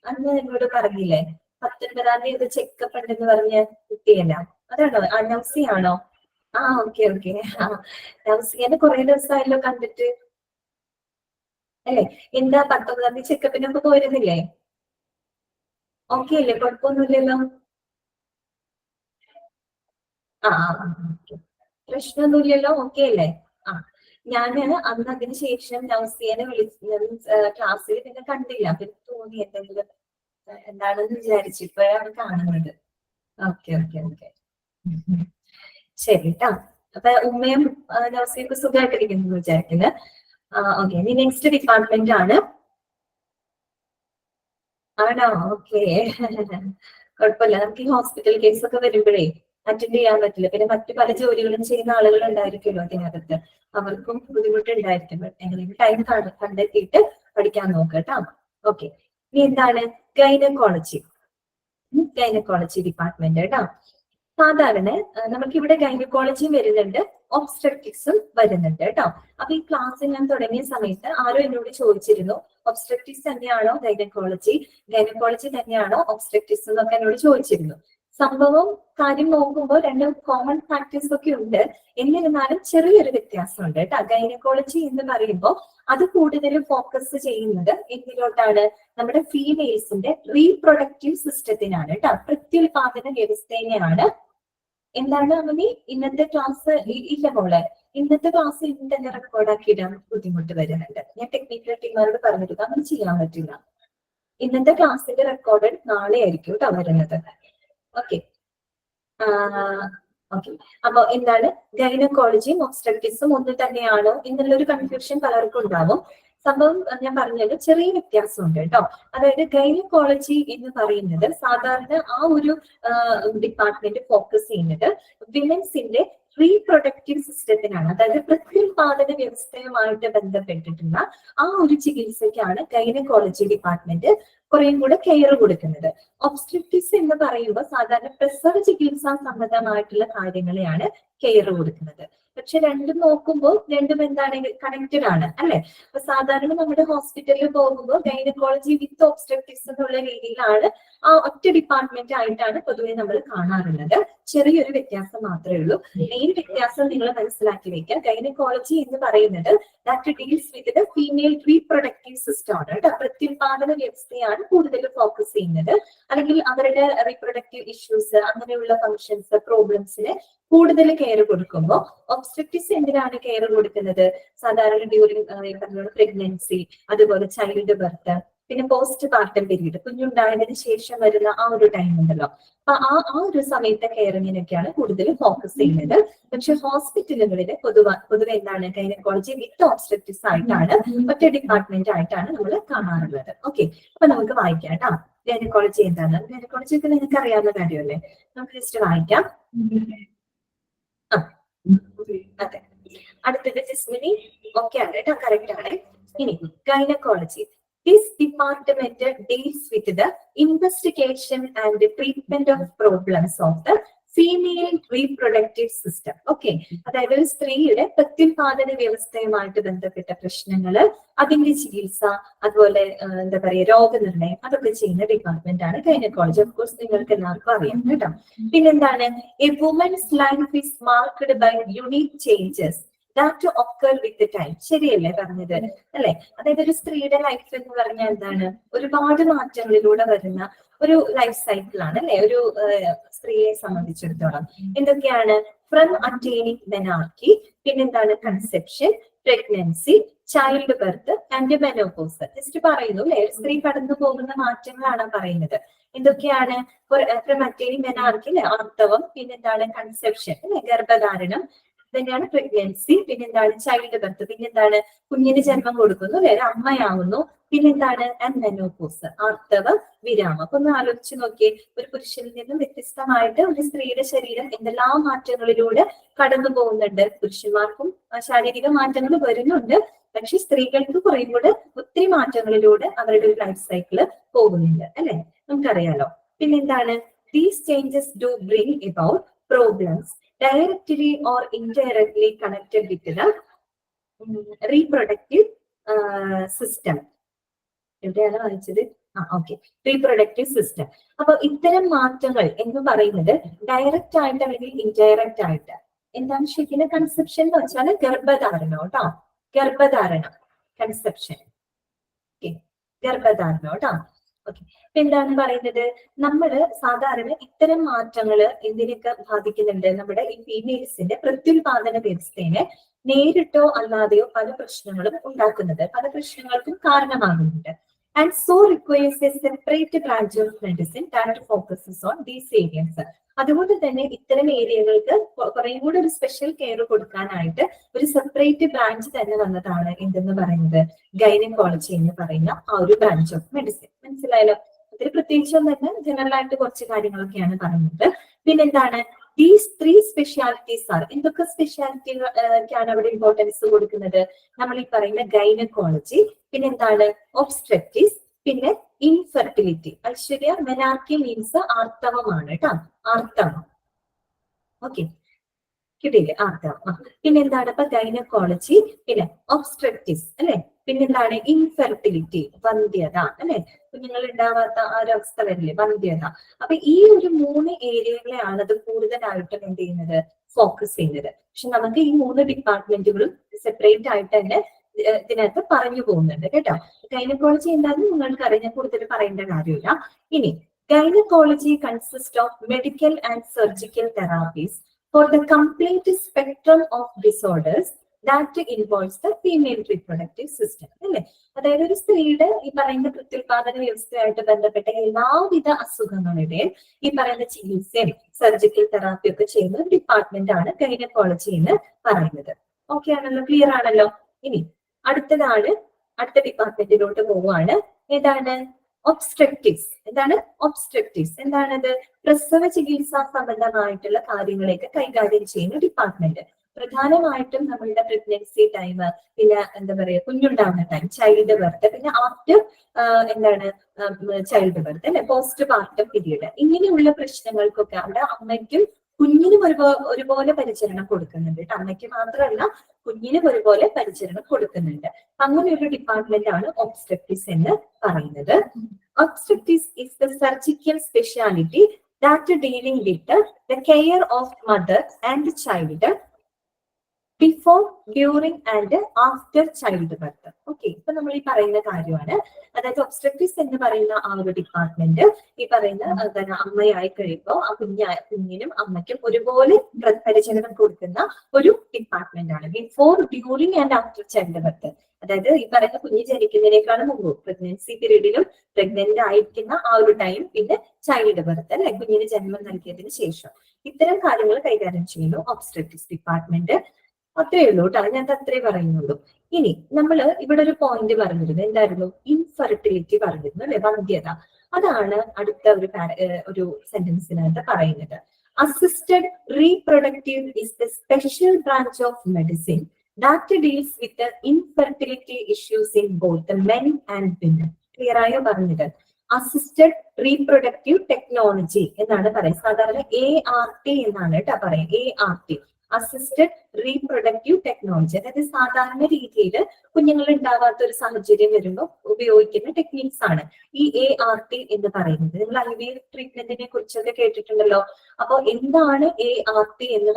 അന്ന് എന്നോട് പറഞ്ഞില്ലേ 19-ാം തീയതി ചെക്കപ്പ് ഉണ്ടെന്ന് പറഞ്ഞ കുട്ടിയല്ല, അതാണോ? നൗസിയ ആണോ? ഓക്കെ. നൗസിയനെ കുറെ ദിവസമായല്ലോ കണ്ടിട്ട് അല്ലെ? എന്താ 19-ാം തീയതി ചെക്കപ്പിനൊക്കെ പോയിരുന്നില്ലേ? ഓക്കെ അല്ലേ? കുഴപ്പമൊന്നുമില്ലല്ലോ? പ്രശ്നമൊന്നുമില്ലല്ലോ? ഓക്കെ അല്ലേ? ഞാന് അന്ന് അതിന് ശേഷം നൗസിയനെ ക്ലാസ്സിൽ പിന്നെ കണ്ടില്ല. അപ്പൊ എനിക്ക് തോന്നി എന്തെങ്കിലും എന്താണെന്ന് വിചാരിച്ചു. ഇപ്പോഴാണ് കാണുന്നത്. ഓക്കെ. ശരി കേട്ടോ. അപ്പൊ ഉമ്മയും നൗസിയൊക്കെ സുഖമായിട്ടിരിക്കുന്നു വിചാരിക്കുന്നത്. ഓക്കെ, ഇനി നെക്സ്റ്റ് ഡിപ്പാർട്ട്മെന്റ് ആണ്. ആണോ? ഓക്കെ, കുഴപ്പമില്ല. നമുക്ക് ഈ ഹോസ്പിറ്റൽ കേസ് ഒക്കെ വരുമ്പോഴേ അറ്റൻഡ് ചെയ്യാൻ പറ്റില്ല. പിന്നെ മറ്റു പല ജോലികളും ചെയ്യുന്ന ആളുകൾ ഉണ്ടായിരിക്കുമല്ലോ അതിനകത്ത്, അവർക്കും ബുദ്ധിമുട്ടുണ്ടായിരിക്കും. എങ്ങനെയും ടൈം കണ്ടെത്തിയിട്ട് പഠിക്കാൻ നോക്കുക കേട്ടോ. ഓക്കെ, ഇനി എന്താണ് ഗൈനക്കോളജി ഡിപ്പാർട്ട്മെന്റ് കേട്ടോ. സാധാരണ നമുക്കിവിടെ ഗൈനക്കോളജിയും വരുന്നുണ്ട്, ഒബ്സ്ട്രക്റ്റിക്സും വരുന്നുണ്ട് കേട്ടോ. അപ്പൊ ഈ ക്ലാസ് ഞാൻ തുടങ്ങിയ സമയത്ത് ആരോ എന്നോട് ചോദിച്ചിരുന്നു, ഒബ്സ്ട്രക്റ്റിക്സ് തന്നെയാണോ ഗൈനക്കോളജി തന്നെയാണോ ഒബ്സ്ട്രക്റ്റിക്സ് എന്നൊക്കെ എന്നോട് ചോദിച്ചിരുന്നു. സംഭവം കാര്യം നോക്കുമ്പോൾ രണ്ടും കോമൺ ഫാക്ടേഴ്സ് ഒക്കെ ഉണ്ട്, എന്നിരുന്നാലും ചെറിയൊരു വ്യത്യാസമുണ്ട് കേട്ടോ. ഗൈനക്കോളജി എന്ന് പറയുമ്പോൾ അത് കൂടുതലും ഫോക്കസ് ചെയ്യുന്നത് എന്തിലോട്ടാണ്, നമ്മുടെ ഫീമെയിൽസിന്റെ റീപ്രൊഡക്റ്റീവ് സിസ്റ്റത്തിനാണ് കേട്ടോ, പ്രത്യുൽപാദന വ്യവസ്ഥേനെയാണ്. എന്താണ് അമ്മി ഇന്നത്തെ ക്ലാസ് ഇല്ല മോളെ, ഇന്നത്തെ ക്ലാസ് ഇന്ന് തന്നെ റെക്കോർഡാക്കിയിടാൻ ബുദ്ധിമുട്ട് വരുന്നുണ്ട്. ഞാൻ ടെക്നിക്കൽ ടീമാരോട് പറഞ്ഞിട്ട് അങ്ങനെ ചെയ്യാൻ പറ്റില്ല. ഇന്നത്തെ ക്ലാസ്സിന്റെ റെക്കോർഡ് നാളെ ആയിരിക്കും കേട്ടോ വരുന്നത്. ഓക്കെ അപ്പൊ എന്താണ് ഗൈനക്കോളജിയും ഒബ്സ്ട്രക്റ്റിക്സും ഒന്ന് തന്നെയാണോ എന്നുള്ളൊരു കൺഫ്യൂഷൻ പലർക്കും ഉണ്ടാവും. സംഭവം ഞാൻ പറഞ്ഞത് ചെറിയ വ്യത്യാസമുണ്ട് കേട്ടോ. അതായത് ഗൈനക്കോളജി എന്ന് പറയുന്നത് സാധാരണ ആ ഒരു ഡിപ്പാർട്ട്മെന്റ് ഫോക്കസ് ചെയ്യുന്നത് വിമൻസിന്റെ റീപ്രൊഡക്റ്റീവ് സിസ്റ്റത്തിനാണ്. അതായത് പ്രത്യുൽപാദന വ്യവസ്ഥയുമായിട്ട് ബന്ധപ്പെട്ടിട്ടുള്ള ആ ഒരു ചികിത്സയ്ക്കാണ് ഗൈനക്കോളജി ഡിപ്പാർട്ട്മെന്റ് കുറേയും കൂടെ കെയർ കൊടുക്കുന്നത്. ഒബ്സ്ട്രക്റ്റിക്സ് എന്ന് പറയുമ്പോൾ സാധാരണ പ്രസവ ചികിത്സാ സംബന്ധമായിട്ടുള്ള കാര്യങ്ങളെയാണ് കെയർ കൊടുക്കുന്നത്. പക്ഷെ രണ്ടും നോക്കുമ്പോൾ രണ്ടും എന്താണ് കണക്റ്റഡ് ആണ് അല്ലെ. അപ്പൊ സാധാരണ നമ്മുടെ ഹോസ്പിറ്റലിൽ പോകുമ്പോൾ ഗൈനക്കോളജി വിത്ത് ഒബ്സ്ട്രക്റ്റിക്സ് എന്നുള്ള രീതിയിലാണ് ആ ഒറ്റ ഡിപ്പാർട്ട്മെന്റ് ആയിട്ടാണ് പൊതുവെ നമ്മൾ കാണാറുള്ളത്. ചെറിയൊരു വ്യത്യാസം മാത്രമേ ഉള്ളൂ. മെയിൻ വ്യത്യാസം നിങ്ങൾ മനസ്സിലാക്കി വെക്കുക. ഗൈനക്കോളജി എന്ന് പറയുന്നത് that deals with the female reproductive system ആണ് കേട്ടോ. പ്രത്യുൽപാദന വ്യവസ്ഥയാണ് കൂടുതൽ ഫോക്കസ് ചെയ്യുന്നത്. അല്ലെങ്കിൽ അവരുടെ റീപ്രൊഡക്റ്റീവ് ഇഷ്യൂസ് അങ്ങനെയുള്ള ഫങ്ഷൻസ് പ്രോബ്ലംസിന് കൂടുതൽ കെയർ കൊടുക്കുമ്പോൾ ഒബ്സ്ട്രക്റ്റിക്സ് എന്തിനാണ് കെയർ കൊടുക്കുന്നത്, സാധാരണ ഡ്യൂറിംഗ് പ്രഗ്നൻസി, അതുപോലെ ചൈൽഡ് ബർത്ത്, പിന്നെ പോസ്റ്റ് പാർട്ടം പീരീഡ്, കുഞ്ഞുണ്ടായതിനു ശേഷം വരുന്ന ആ ഒരു ടൈം ഉണ്ടല്ലോ. അപ്പൊ ആ ഒരു സമയത്തെ കെയറിങ്ങിനൊക്കെയാണ് കൂടുതൽ ഫോക്കസ് ചെയ്യുന്നത്. പക്ഷെ ഹോസ്പിറ്റലുകളിൽ പൊതുവെ എന്താണ് ഗൈനക്കോളജി വിത്ത് ഒബ്സ്ട്രക്റ്റിക്സ് ആയിട്ടാണ് ഒറ്റ ഡിപ്പാർട്ട്മെന്റ് ആയിട്ടാണ് നമ്മൾ കാണാറുള്ളത്. ഓക്കെ, അപ്പൊ നമുക്ക് വായിക്കാം കേട്ടോ. ഗൈനക്കോളജി എന്താണ്, ഗൈനക്കോളജി ഒക്കെ നിങ്ങൾക്ക് അറിയാവുന്ന കാര്യമല്ലേ, നമുക്ക് ജസ്റ്റ് വായിക്കാം. അതെ, അടുത്തത് ജിസ്മിനി ഓക്കെ ആണ് കേട്ടോ, കറക്റ്റ് ആണ്. ഇനി gynaecology, this department deals with the investigation and treatment of problems of the female reproductive system. Okay, അതായത് ഒരു സ്ത്രീയുടെ പ്രത്യുൽപാദന വ്യവസ്ഥയുമായിട്ട് ബന്ധപ്പെട്ട പ്രശ്നങ്ങള്, അതിന്റെ ചികിത്സ, അതുപോലെ എന്താ പറയാ രോഗനിർണയം, അതൊക്കെ ചെയ്യുന്ന ഡിപ്പാർട്ട്മെന്റ് ആണ് ഗൈനക്കോളജി. ഓഫ് കോഴ്സ് നിങ്ങൾക്ക് എല്ലാവർക്കും അറിയാം കേട്ടോ. പിന്നെന്താണ്, a woman's life is marked by unique changes that occur with time. ശരിയല്ലേ പറഞ്ഞത് അല്ലെ? അതായത് ഒരു സ്ത്രീയുടെ ലൈഫ് എന്ന് പറഞ്ഞാൽ എന്താണ്, ഒരുപാട് മാറ്റങ്ങളിലൂടെ വരുന്ന ഒരു ലൈഫ് സൈക്കിൾ ആണ് അല്ലെ ഒരു സ്ത്രീയെ സംബന്ധിച്ചിടത്തോളം. എന്തൊക്കെയാണ്, ഫ്രം അറ്റൈനിങ് മെനാർക്കി, പിന്നെന്താണ് conception, pregnancy, child birth and menopause. Just പറയുന്നു അല്ലെ, ഒരു സ്ത്രീ കടന്നു പോകുന്ന മാറ്റങ്ങളാണ് പറയുന്നത്. എന്തൊക്കെയാണ്, ഫ്രം അറ്റൈനിങ് മെനാർക്കി അല്ലെ ആർത്തവം, പിന്നെന്താണ് കൺസെപ്ഷൻ അല്ലെ ഗർഭധാരണം, തന്നെയാണ് പ്രഗ്നൻസി, പിന്നെന്താണ് ചൈൽഡ് ബർത്ത്, പിന്നെന്താണ് കുഞ്ഞിന് ജന്മം കൊടുക്കുന്നു അല്ലെ ഒരു അമ്മയാവുന്നു, പിന്നെന്താണ് മെനോപോസ് ആർത്തവ വിരാമം. അപ്പൊ ഒന്ന് ആലോചിച്ച് നോക്കിയേ, ഒരു പുരുഷനിൽ നിന്നും വ്യത്യസ്തമായിട്ട് ഒരു സ്ത്രീയുടെ ശരീരം എന്തെല്ലാം മാറ്റങ്ങളിലൂടെ കടന്നു പോകുന്നുണ്ട്. പുരുഷന്മാർക്കും ശാരീരിക മാറ്റങ്ങൾ വരുന്നുണ്ട്, പക്ഷെ സ്ത്രീകൾക്ക് കുറയും കൂടെ ഒത്തിരി മാറ്റങ്ങളിലൂടെ അവരുടെ ഒരു ലൈഫ് സൈക്കിള് പോകുന്നുണ്ട് അല്ലെ, നമുക്കറിയാലോ. പിന്നെന്താണ്, these changes do bring about problems directly or indirectly connected with the reproductive system. എവിടെയാണ് വായിച്ചത്? Okay, reproductive system. അപ്പൊ ഇത്തരം മാറ്റങ്ങൾ എന്ന് പറയുന്നത് ഡയറക്റ്റ് ആയിട്ട് അല്ലെങ്കിൽ ഇൻഡയറക്റ്റ് ആയിട്ട്. എന്താണ് ശരിക്കും കൺസെപ്ഷൻ എന്ന് വെച്ചാൽ ഗർഭധാരണം കേട്ടോ, ഗർഭധാരണം കൺസെപ്ഷൻ, ഗർഭധാരണം കേട്ടോ. ഓക്കെ, അപ്പൊ എന്താണ് പറയുന്നത്, നമ്മള് സാധാരണ ഇത്തരം മാറ്റങ്ങള് എന്തിനൊക്കെ ബാധിക്കുന്നുണ്ട്, നമ്മുടെ ഈ ഫീമെയിൽസിന്റെ പ്രത്യുൽപാദന വ്യവസ്ഥയെ നേരിട്ടോ അല്ലാതെയോ പല പ്രശ്നങ്ങളും ഉണ്ടാക്കുന്നുണ്ട്, പല പ്രശ്നങ്ങൾക്കും കാരണമാകുന്നുണ്ട്. And so requires a separate branch of medicine that focuses on these areas. അതുകൊണ്ട് തന്നെ ഇത്തരം ഏരിയകൾക്ക് കുറേ കൂടെ ഒരു സ്പെഷ്യൽ കെയർ കൊടുക്കാനായിട്ട് ഒരു സെപ്പറേറ്റ് ബ്രാഞ്ച് തന്നെ വന്നതാണ് എന്തെന്ന് പറയുന്നത് ഗൈനക്കോളജി എന്ന് പറയുന്ന ആ ഒരു ബ്രാഞ്ച് ഓഫ് മെഡിസിൻ. മനസ്സിലായല്ലോ? അതിൽ പ്രത്യേകിച്ചും തന്നെ ജനറൽ ആയിട്ട് കുറച്ച് കാര്യങ്ങളൊക്കെയാണ് പറയുന്നത്. പിന്നെന്താണ്, ദീസ് 3 സ്പെഷ്യാലിറ്റീസ് ആർ, എന്തൊക്കെ സ്പെഷ്യാലിറ്റിക്കാണ് അവിടെ ഇമ്പോർട്ടൻസ് കൊടുക്കുന്നത്? നമ്മൾ ഈ പറയുന്ന ഗൈനക്കോളജി, പിന്നെ എന്താണ് ഒബ്സ്ട്രക്റ്റിസ്, പിന്നെ ഇൻഫെർട്ടിലിറ്റി. ഐശ്വര്യ, മെനാർക്കി മീൻസ് ആർത്തവമാണ് കേട്ടോ, ആർത്തവം. ഓക്കെ, കിട്ടിയില്ലേ? ആർത്തവം. പിന്നെ എന്താണ് ഇപ്പൊ ഗൈനക്കോളജി, പിന്നെ ഒബ്സ്ട്രക്റ്റിസ് അല്ലെ, പിന്നെന്താണ് ഇൻഫെർട്ടിലിറ്റി, വന്ധ്യത അല്ലെ, കുഞ്ഞുങ്ങൾ ഉണ്ടാവാത്ത ആ ഒരു അവസ്ഥ വരില്ലേ, വന്ധ്യത. അപ്പൊ ഈ ഒരു 3 ഏരിയകളെയാണ് അത് കൂടുതലായിട്ടും എന്ത് ചെയ്യുന്നത്, ഫോക്കസ് ചെയ്യുന്നത്. പക്ഷെ നമുക്ക് ഈ 3 ഡിപ്പാർട്ട്മെന്റുകളും സെപ്പറേറ്റ് ആയിട്ട് തന്നെ ഇതിനകത്ത് പറഞ്ഞു പോകുന്നുണ്ട് കേട്ടോ. ഗൈനക്കോളജി എന്താണെന്ന് നിങ്ങൾക്ക് അറിയാൻ കൂടുതൽ പറയേണ്ട കാര്യമില്ല. ഇനി gynaecology consist of medical and surgical therapies for the complete spectrum of disorders that involves the female reproductive system. അല്ലെ, അതായത് ഒരു സ്ത്രീയുടെ ഈ പറയുന്ന പ്രത്യുൽപാദന വ്യവസ്ഥയായിട്ട് ബന്ധപ്പെട്ട എല്ലാവിധ അസുഖങ്ങളുടെയും ഈ പറയുന്ന ചികിത്സയും സർജിക്കൽ തെറാപ്പി ഒക്കെ ചെയ്യുന്ന ഒരു ഡിപ്പാർട്ട്മെന്റ് ആണ് ഗൈനക്കോളജി എന്ന് പറയുന്നത്. ഓക്കെ ആണല്ലോ, ക്ലിയർ ആണല്ലോ. ഇനി അടുത്ത ഡിപ്പാർട്ട്മെന്റിലോട്ട് പോവുകയാണ്. ഏതാണ്? ഒബ്സ്ട്രക്റ്റിസ്. എന്താണ് ഒബ്സ്ട്രക്റ്റിസ്? എന്താണത്? പ്രസവ ചികിത്സാ സംബന്ധമായിട്ടുള്ള കാര്യങ്ങളെയൊക്കെ കൈകാര്യം ചെയ്യുന്ന ഡിപ്പാർട്ട്മെന്റ്. പ്രധാനമായിട്ടും നമ്മളുടെ പ്രഗ്നൻസി ടൈം, പിന്നെ എന്താ പറയുക കുഞ്ഞുണ്ടാവുന്ന ടൈം, ചൈൽഡ് ബർത്ത്, പിന്നെ ആഫ്റ്റർ എന്താണ് ചൈൽഡ് ബർത്ത് അല്ലെ, പോസ്റ്റ് പാർട്ടം പീരീഡ്, ഇങ്ങനെയുള്ള പ്രശ്നങ്ങൾക്കൊക്കെ അവിടെ അമ്മയ്ക്കും കുഞ്ഞിനും ഒരുപോലെ പരിചരണം കൊടുക്കുന്നുണ്ട്. അമ്മയ്ക്ക് മാത്രമല്ല കുഞ്ഞിനും ഒരുപോലെ പരിചരണം കൊടുക്കുന്നുണ്ട്. അങ്ങനെ ഒരു ഡിപ്പാർട്ട്മെന്റ് ആണ് ഒബ്സ്ട്രക്റ്റിസ് എന്ന് പറയുന്നത്. ഒബ്സ്ട്രക്റ്റിസ് is the surgical specialty that dealing with the care of mother and child before, during and after child birth. Okay, ഇപ്പൊ നമ്മൾ ഈ പറയുന്ന കാര്യമാണ്. അതായത് ഒബ്സ്ട്രക്റ്റിസ് എന്ന് പറയുന്ന ആ ഒരു ഡിപ്പാർട്ട്മെന്റ് ഈ പറയുന്ന അമ്മയായി കഴിയുമ്പോൾ ആ കുഞ്ഞിനും അമ്മയ്ക്കും ഒരുപോലെ പരിചരണം കൊടുക്കുന്ന ഒരു ഡിപ്പാർട്ട്മെന്റ് ആണ്. Before, during and after child birth. അതായത് ഈ പറയുന്ന കുഞ്ഞ് ജനിക്കുന്നതിനേക്കാളും മുമ്പ്, പ്രഗ്നൻസി പീരീഡിലും പ്രഗ്നന്റ് ആയിരിക്കുന്ന ആ ഒരു ടൈം, പിന്നെ ചൈൽഡ് ബർത്ത് അല്ലെ, കുഞ്ഞിന് ജന്മം നൽകിയതിനു ശേഷം, ഇത്തരം കാര്യങ്ങൾ കൈകാര്യം ചെയ്യുന്നു ഒബ്സ്ട്രക്റ്റിസ് ഡിപ്പാർട്ട്മെന്റ്. അത്രേ ഉള്ളൂ കേട്ടോ, ഞാൻ അത്രേ പറയുന്നുള്ളൂ. ഇനി നമ്മൾ ഇവിടെ ഒരു പോയിന്റ് പറഞ്ഞിരുന്നു, എന്തായിരുന്നു? ഇൻഫെർട്ടിലിറ്റി പറഞ്ഞിരുന്നു അല്ലെ, വന്ധ്യത. അതാണ് അടുത്ത ഒരു സെന്റൻസിനകത്ത് പറയുന്നത്. Assisted reproductive is the special branch of medicine that deals with the infertility issues in both the men and women. Clear ആയോ പറഞ്ഞത്? അസിസ്റ്റഡ് റീപ്രൊഡക്റ്റീവ് ടെക്നോളജി എന്നാണ് പറയുന്നത്. സാധാരണ ART എന്നാണ് കേട്ടോ പറയാം, ART, അസിസ്റ്റഡ് റീപ്രൊഡക്റ്റീവ് ടെക്നോളജി. അതായത് സാധാരണ രീതിയിൽ കുഞ്ഞുങ്ങൾ ഉണ്ടാവാത്ത ഒരു സാഹചര്യം വരുമ്പോൾ ഉപയോഗിക്കുന്ന ടെക്നിക്സ് ആണ് ഈ ART എന്ന് പറയുന്നത്. നിങ്ങൾ IVF ട്രീറ്റ്മെന്റിനെ കുറിച്ചൊക്കെ കേട്ടിട്ടുണ്ടല്ലോ. അപ്പൊ എന്താണ് ART എന്ന്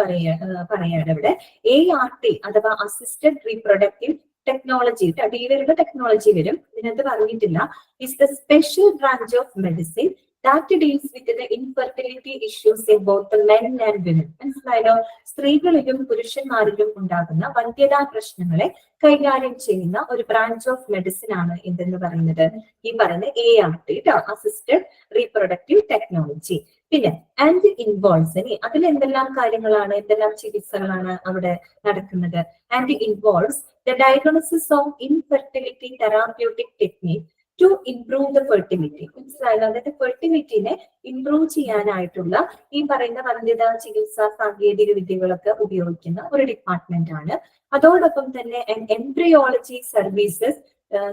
പറയാൻ ഇവിടെ ART അഥവാ അസിസ്റ്റഡ് റീപ്രൊഡക്റ്റീവ് ടെക്നോളജി, ഡി വരുന്ന ടെക്നോളജി വരും, ഇതിനകത്ത് പറഞ്ഞിട്ടില്ല. Is the special branch of medicine that deals with the infertility issues in both the men and women. മനസ്സിലായല്ലോ? സ്ത്രീകളിലും പുരുഷന്മാരിലും ഉണ്ടാകുന്ന വന്ധ്യതാ പ്രശ്നങ്ങളെ കൈകാര്യം ചെയ്യുന്ന ഒരു ബ്രാഞ്ച് ഓഫ് മെഡിസിൻ ആണ് എന്തെന്ന് പറയുന്നത്, ഈ പറയുന്ന ART, അസിസ്റ്റഡ് റീപ്രൊഡക്റ്റീവ് ടെക്നോളജി. പിന്നെ ആൻഡ് ഇൻവോൾവ്സ്, അതിൽ എന്തെല്ലാം കാര്യങ്ങളാണ്, എന്തെല്ലാം ചികിത്സകളാണ് അവിടെ നടക്കുന്നത്? And involves the diagnosis of infertility therapeutic technique to improve the fertility. മനസ്സിലായല്ലോ? അതായത് ഫെർട്ടിലിറ്റിനെ ഇംപ്രൂവ് ചെയ്യാനായിട്ടുള്ള ഈ പറയുന്ന വന്ധ്യതാ ചികിത്സാ സാങ്കേതിക വിദ്യകളൊക്കെ ഉപയോഗിക്കുന്ന ഒരു ഡിപ്പാർട്ട്മെന്റ് ആണ്. അതോടൊപ്പം തന്നെ embryology services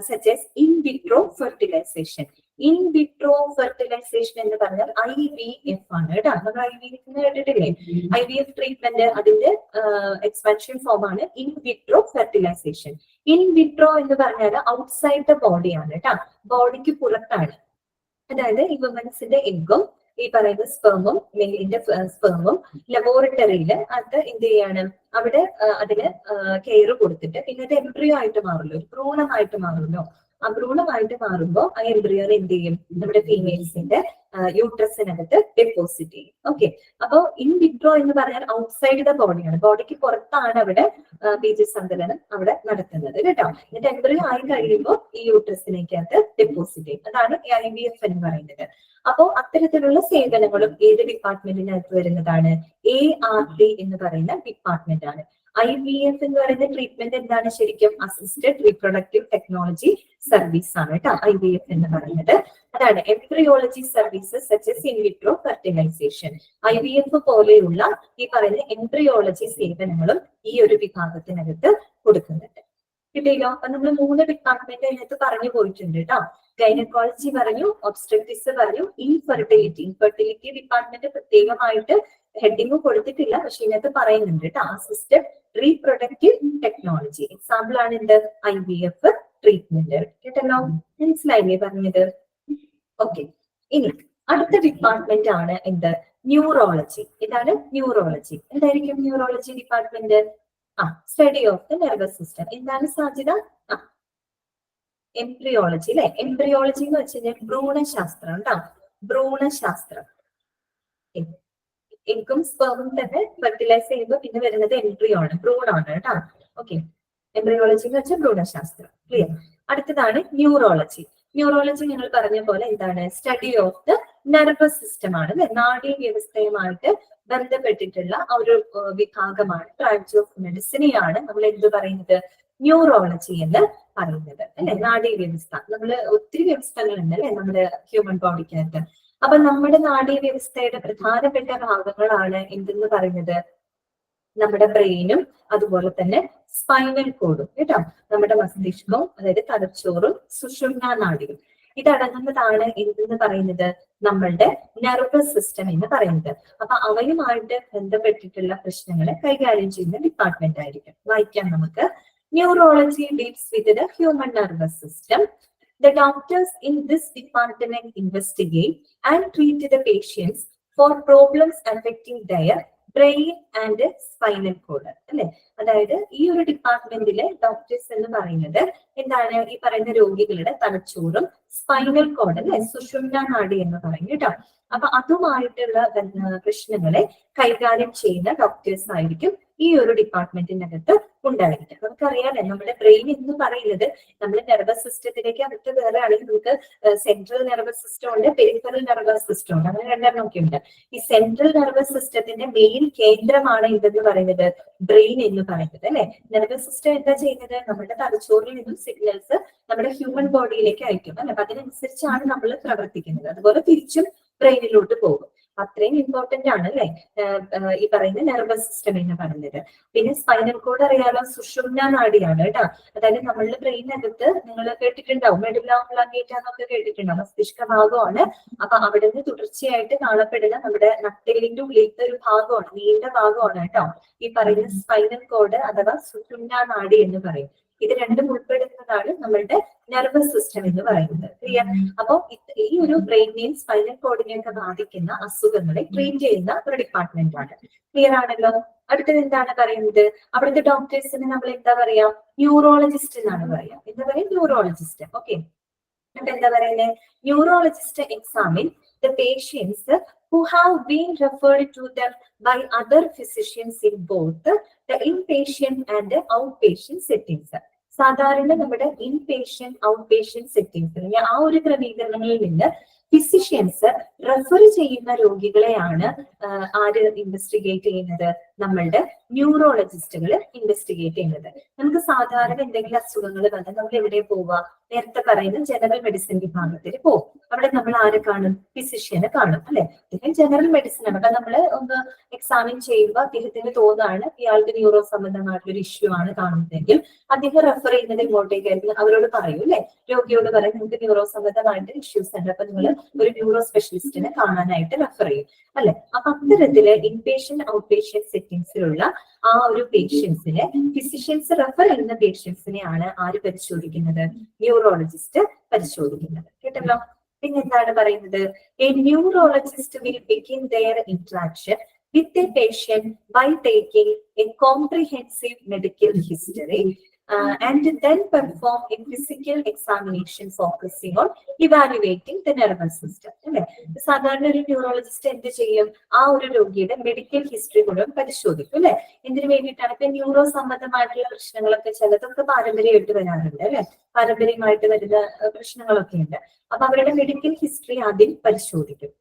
such as in vitro fertilisation. In vitro fertilisation എന്ന് പറഞ്ഞാൽ IVF ആണ് കേട്ടോ. നമ്മൾ IVF കേട്ടിട്ടില്ലേ? IVF ട്രീറ്റ്മെന്റ് അതിന്റെ എക്സ്പാൻഷൻ ഫോം ആണ് in vitro fertilisation. In vitro എന്ന് പറഞ്ഞാൽ ഔട്ട്സൈഡ് ദ ബോഡി ആണ് കേട്ടോ, ബോഡിക്ക് പുറത്താണ്. അതായത് ഈ വുമൻസിന്റെ എഗ്ഗും ഈ പറയുന്ന സ്പെർമും, മെയിലിന്റെ സ്പെർമും ലബോറട്ടറിയിൽ അത് എന്ത് ചെയ്യാണ്, അവിടെ അതിന് കെയർ കൊടുത്തിട്ട് പിന്നെ അത് എംബ്രിയോ ആയിട്ട് മാറുമല്ലോ, ഒരു ഭ്രൂണമായിട്ട് മാറുമല്ലോ. ആ ഭ്രൂണമായിട്ട് മാറുമ്പോൾ ആ എംബ്രിയോനെ എന്ത് ചെയ്യും, നമ്മുടെ ഫീമെയിൽസിന്റെ യൂട്രസിനകത്ത് ഡെപ്പോസിറ്റ് ചെയ്യും. ഓക്കെ, അപ്പോ ഇൻ വിട്രോ എന്ന് പറഞ്ഞാൽ ഔട്ട്സൈഡ് ദ ബോഡിയാണ്, ബോഡിക്ക് പുറത്താണ് അവിടെ ബീജസങ്കലനം അവിടെ നടത്തുന്നത് കേട്ടോ. എന്നിട്ട് എംബ്രിയോ ആയി കഴിയുമ്പോൾ ഈ യൂട്രസിനേക്കകത്ത് ഡെപ്പോസിറ്റ് ചെയ്യും. അതാണ് IVF എന്ന് പറയുന്നത്. അപ്പോ അത്തരത്തിലുള്ള സേവനങ്ങളും ഏത് ഡിപ്പാർട്ട്മെന്റിനകത്ത് വരുന്നതാണ്? ART എന്ന് പറയുന്ന ഡിപ്പാർട്ട്മെന്റ് ആണ്. IVF എന്ന് പറയുന്ന ട്രീറ്റ്മെന്റ് എന്താണ് ശരിക്കും? അസിസ്റ്റഡ് റീപ്രൊഡക്റ്റീവ് ടെക്നോളജി സർവീസ് ആണ് കേട്ടോ IVF എന്ന് പറയുന്നത്. അതാണ് embryology services such as in vitro fertilisation. IVF പോലെയുള്ള ഈ പറയുന്ന എംബ്രിയോളജി സേവനങ്ങളും ഈ ഒരു വിഭാഗത്തിനകത്ത് കൊടുക്കുന്നുണ്ട്. കിട്ടിയല്ലോ? അപ്പൊ നമ്മൾ 3 ഡിപ്പാർട്ട്മെന്റ് അതിനകത്ത് പറഞ്ഞു പോയിട്ടുണ്ട് കേട്ടോ. ഗൈനക്കോളജി പറഞ്ഞു, ഒബ്സ്ട്രറ്റിക്സ് പറഞ്ഞു, ഇൻഫെർട്ടിലിറ്റി ഡിപ്പാർട്ട്മെന്റ് പ്രത്യേകമായിട്ട് ഹെഡിങ് കൊടുത്തിട്ടില്ല, പക്ഷെ ഇതിനകത്ത് പറയുന്നുണ്ട് കേട്ടോ. അസിസ്റ്റഡ് റീപ്രൊഡക്റ്റീവ് ടെക്നോളജി എക്സാമ്പിൾ ആണ് എന്ത്? IVF treatment. കേട്ടല്ലോ? മനസ്സിലായില്ലേ പറഞ്ഞത്? ഓക്കെ. ഇനി അടുത്ത ഡിപ്പാർട്ട്മെന്റ് ആണ് എന്ത്? ന്യൂറോളജി. ഇതാണ് ന്യൂറോളജി. എന്തായിരിക്കും neurology department? Study of the nervous system. എന്താണ് സാധ്യത? എംബ്രിയോളജി അല്ലെ? എംബ്രിയോളജി എന്ന് വെച്ച് കഴിഞ്ഞാൽ ഭ്രൂണശാസ്ത്രം കേട്ടോ. ഭ്രൂണശാസ്ത്രം. എഗ്ഗും സ്പെർമും തന്നെ ഫെർട്ടിലൈസ് ചെയ്യുമ്പോൾ പിന്നെ വരുന്നത് എംബ്രിയോ ആണ്, ഭ്രൂണാണ് കേട്ടോ. ഓക്കെ. എംബ്രിയോളജി എന്ന് വെച്ചാൽ ഭ്രൂണശാസ്ത്രം. ക്ലിയർ? അടുത്തതാണ് ന്യൂറോളജി. ന്യൂറോളജി ഞങ്ങൾ പറഞ്ഞ പോലെ എന്താണ്? Study of the nervous system ആണ് അല്ലെ? നാഡീ വ്യവസ്ഥയുമായിട്ട് ബന്ധപ്പെട്ടിട്ടുള്ള ഒരു വിഭാഗമാണ്. ബ്രാഞ്ച് ഓഫ് മെഡിസിനെയാണ് നമ്മൾ എന്ത് പറയുന്നത്? ന്യൂറോളജി എന്ന് പറയുന്നത് അല്ലെ? നാഡീ വ്യവസ്ഥ. നമ്മള് ഒത്തിരി വ്യവസ്ഥകളുണ്ട് അല്ലെ നമ്മുടെ ഹ്യൂമൻ ബോഡിക്കകത്ത്. അപ്പൊ നമ്മുടെ നാഡീ വ്യവസ്ഥയുടെ പ്രധാനപ്പെട്ട ഭാഗങ്ങളാണ് എന്തെന്ന് പറയുന്നത്? നമ്മുടെ ബ്രെയിനും അതുപോലെ തന്നെ സ്പൈനൽ കോഡും കേട്ടോ. നമ്മുടെ മസ്തിഷ്കവും അതായത് തലച്ചോറും സുഷുമ്നാ നാഡിയും ഇതടങ്ങുന്നതാണ് എന്തെന്ന് പറയുന്നത്? നമ്മളുടെ നെർവസ് സിസ്റ്റം എന്ന് പറയുന്നത്. അപ്പൊ അവയുമായിട്ട് ബന്ധപ്പെട്ടിട്ടുള്ള പ്രശ്നങ്ങളെ കൈകാര്യം ചെയ്യുന്ന ഡിപ്പാർട്ട്മെന്റ് ആയിരിക്കും. വായിക്കാം നമുക്ക്. Neurology deals with the human nervous system. The doctors in this department investigate and treat the patients for problems affecting their brain and spinal cord അല്ലെ? അതായത് ഈ ഒരു ഡിപ്പാർട്ട്മെന്റിലെ ഡോക്ടേഴ്സ് എന്ന് പറയുന്നത് എന്താണ്? ഈ പറയുന്ന രോഗികളുടെ തലച്ചോറും സ്പൈനൽ കോഡ് അല്ലെ? സുഷുമ്നാ നാഡി എന്ന് പറയും കേട്ടോ. അപ്പൊ അതുമായിട്ടുള്ള പ്രശ്നങ്ങളെ കൈകാര്യം ചെയ്യുന്ന ഡോക്ടേഴ്സ് ആയിരിക്കും ഈ ഒരു ഡിപ്പാർട്ട്മെന്റിനകത്ത് ഉണ്ടായിരിക്കുക. നമുക്കറിയാലേ നമ്മുടെ ബ്രെയിൻ എന്ന് പറയുന്നത് നമ്മുടെ നെർവസ് സിസ്റ്റത്തിലേക്ക് അടുത്ത് വേറെ ആണെങ്കിൽ നമുക്ക് സെൻട്രൽ നെർവസ് സിസ്റ്റം ഉണ്ട്, പെരിഫറൽ നെർവസ് സിസ്റ്റം ഉണ്ട്, അങ്ങനെ രണ്ടെണ്ണം ഒക്കെ ഉണ്ട്. ഈ സെൻട്രൽ നെർവസ് സിസ്റ്റത്തിന്റെ മെയിൻ കേന്ദ്രമാണ് ഇതെന്ന് പറയുന്നത് ബ്രെയിൻ എന്ന് പറയുന്നത് അല്ലെ? നെർവസ് സിസ്റ്റം എന്താ ചെയ്യുന്നത്? നമ്മുടെ തലച്ചോറിൽ നിന്നും സിഗ്നൽസ് നമ്മുടെ ഹ്യൂമൻ ബോഡിയിലേക്ക് അയക്കും അല്ലെ? അപ്പൊ അതിനനുസരിച്ചാണ് നമ്മൾ പ്രവർത്തിക്കുന്നത്. അതുപോലെ തിരിച്ചും ബ്രെയിനിലോട്ട് പോകും. അത്രയും ഇമ്പോർട്ടന്റ് ആണ് അല്ലെ ഈ പറയുന്ന നെർവസ് സിസ്റ്റം എന്ന് പറയുന്നത്. പിന്നെ സ്പൈനൽ കോഡ് അറിയാലോ, സുഷുമ്നാ നാഡിയാണ് കേട്ടോ. അതായത് നമ്മളുടെ ബ്രെയിനകത്ത് നിങ്ങൾ കേട്ടിട്ടുണ്ടാവും, മെഡുല ഒബ്ലോങ്കേറ്റ എന്നൊക്കെ കേട്ടിട്ടുണ്ടാവും, മസ്തിഷ്ക ഭാഗമാണ്. അപ്പൊ അവിടെ നിന്ന് തുടർച്ചയായിട്ട് കാണപ്പെടുന്ന നമ്മുടെ നട്ടെല്ലിന്റെ ഉള്ളിലത്തെ ഒരു ഭാഗമാണ്, നീണ്ട ഭാഗമാണ് കേട്ടോ ഈ പറയുന്ന സ്പൈനൽ കോഡ് അഥവാ സുഷുമ്നാ നാഡി എന്ന് പറയും. ഇത് രണ്ടും ഉൾപ്പെടുന്നതാണ് നമ്മളുടെ നെർവസ് സിസ്റ്റം എന്ന് പറയുന്നത്. ക്ലിയർ? അപ്പൊ ഈ ഒരു ബ്രെയിനെയും സ്പൈനൽ കോഡിനെയും ഒക്കെ ബാധിക്കുന്ന അസുഖങ്ങളെ ട്രീറ്റ് ചെയ്യുന്ന ഒരു ഡിപ്പാർട്ട്മെന്റ് ആണ്. ക്ലിയർ ആണല്ലോ? അടുത്തത് എന്താണ് പറയുന്നത്? അവിടുത്തെ ഡോക്ടേഴ്സിന് നമ്മൾ എന്താ പറയാ? ന്യൂറോളജിസ്റ്റ് എന്നാണ് പറയാ. എന്താ പറയാ? ന്യൂറോളജിസ്റ്റ്. ഓക്കെ. എന്നിട്ട് എന്താ പറയുന്നത്? Neurologist examine the patients who have been referred to them by other physicians in both the inpatient and the outpatient settings. സാധാരണ നമ്മുടെ ഇൻപേഷ്യന്റ് ഔട്ട്പേഷ്യന്റ് സെറ്റിംഗ്സ് ആ ഒരു ക്രമീകരണങ്ങളിൽ നിന്ന് ഫിസിഷ്യൻസ് റെഫർ ചെയ്യുന്ന രോഗികളെയാണ് ആര് ഇൻവെസ്റ്റിഗേറ്റ് ചെയ്യുന്നത്? നമ്മളുടെ ന്യൂറോളജിസ്റ്റുകൾ ഇൻവെസ്റ്റിഗേറ്റ് ചെയ്യുന്നത്. നമുക്ക് സാധാരണ എന്തെങ്കിലും അസുഖങ്ങൾ വന്നാൽ നമ്മൾ എവിടെ പോവുക? നേരത്തെ പറയുന്ന ജനറൽ മെഡിസിൻ വിഭാഗത്തിൽ പോകും. അവിടെ നമ്മൾ ആരെ കാണും? ഫിസിഷ്യനെ കാണും അല്ലെ? അദ്ദേഹം ജനറൽ മെഡിസിൻ ആണ്. അപ്പൊ നമ്മൾ ഒന്ന് എക്സാമിൻ ചെയ്യുമ്പോൾ അദ്ദേഹത്തിന് തോന്നുകയാണ് ഇയാൾക്ക് ന്യൂറോ സംബന്ധമായിട്ടൊരു ഇഷ്യൂ ആണ് കാണുന്നതെങ്കിൽ അദ്ദേഹം റെഫർ ചെയ്യുന്നത് ഇങ്ങോട്ടേക്കായിരിക്കും. അവരോട് പറയും അല്ലെ, രോഗിയോട് പറയും നിങ്ങൾക്ക് ന്യൂറോ സംബന്ധമായിട്ട് ഇഷ്യൂസ് ഉണ്ട്, അപ്പൊ നിങ്ങൾ ഒരു ന്യൂറോ സ്പെഷ്യലിസ്റ്റിനെ കാണാനായിട്ട് റെഫർ ചെയ്യും അല്ലെ? അപ്പൊ അത്തരത്തില് ഇൻപേഷ്യന്റ് ഔട്ട്പേഷ്യന്റ് സെറ്റിംഗ്സിലുള്ള ആ ഒരു പേഷ്യൻസിനെ ഫിസിഷ്യൻസ് റെഫർ ചെയ്യുന്ന പേഷ്യൻസിനെയാണ് ആര് പരിശോധിക്കുന്നത്? ന്യൂറോളജിസ്റ്റ് പരിശോധിക്കുന്നത്. കേട്ടല്ലോ? പിന്നെ എന്താണ് പറയുന്നത്? A neurologist will begin their interaction with a patient by taking a comprehensive medical history, and then perform a physical examination focusing on evaluating the nervous system. അല്ലെ, സാധാരണ ഒരു ന്യൂറോളജിസ്റ്റ് എന്ത് ചെയ്യും? ആ ഒരു രോഗിയുടെ മെഡിക്കൽ ഹിസ്റ്ററി മുഴുവൻ പരിശോധിക്കും. അല്ലെ, എന്തിനു വേണ്ടിയിട്ടാണ്? ഇപ്പൊ ന്യൂറോ സംബന്ധമായിട്ടുള്ള പ്രശ്നങ്ങളൊക്കെ ചിലതൊക്കെ പാരമ്പര്യമായിട്ട് വരാറുണ്ട്. അല്ലെ, പാരമ്പര്യമായിട്ട് വരുന്ന പ്രശ്നങ്ങളൊക്കെ ഉണ്ട്. അപ്പൊ അവരുടെ മെഡിക്കൽ ഹിസ്റ്ററി ആദ്യം പരിശോധിക്കും.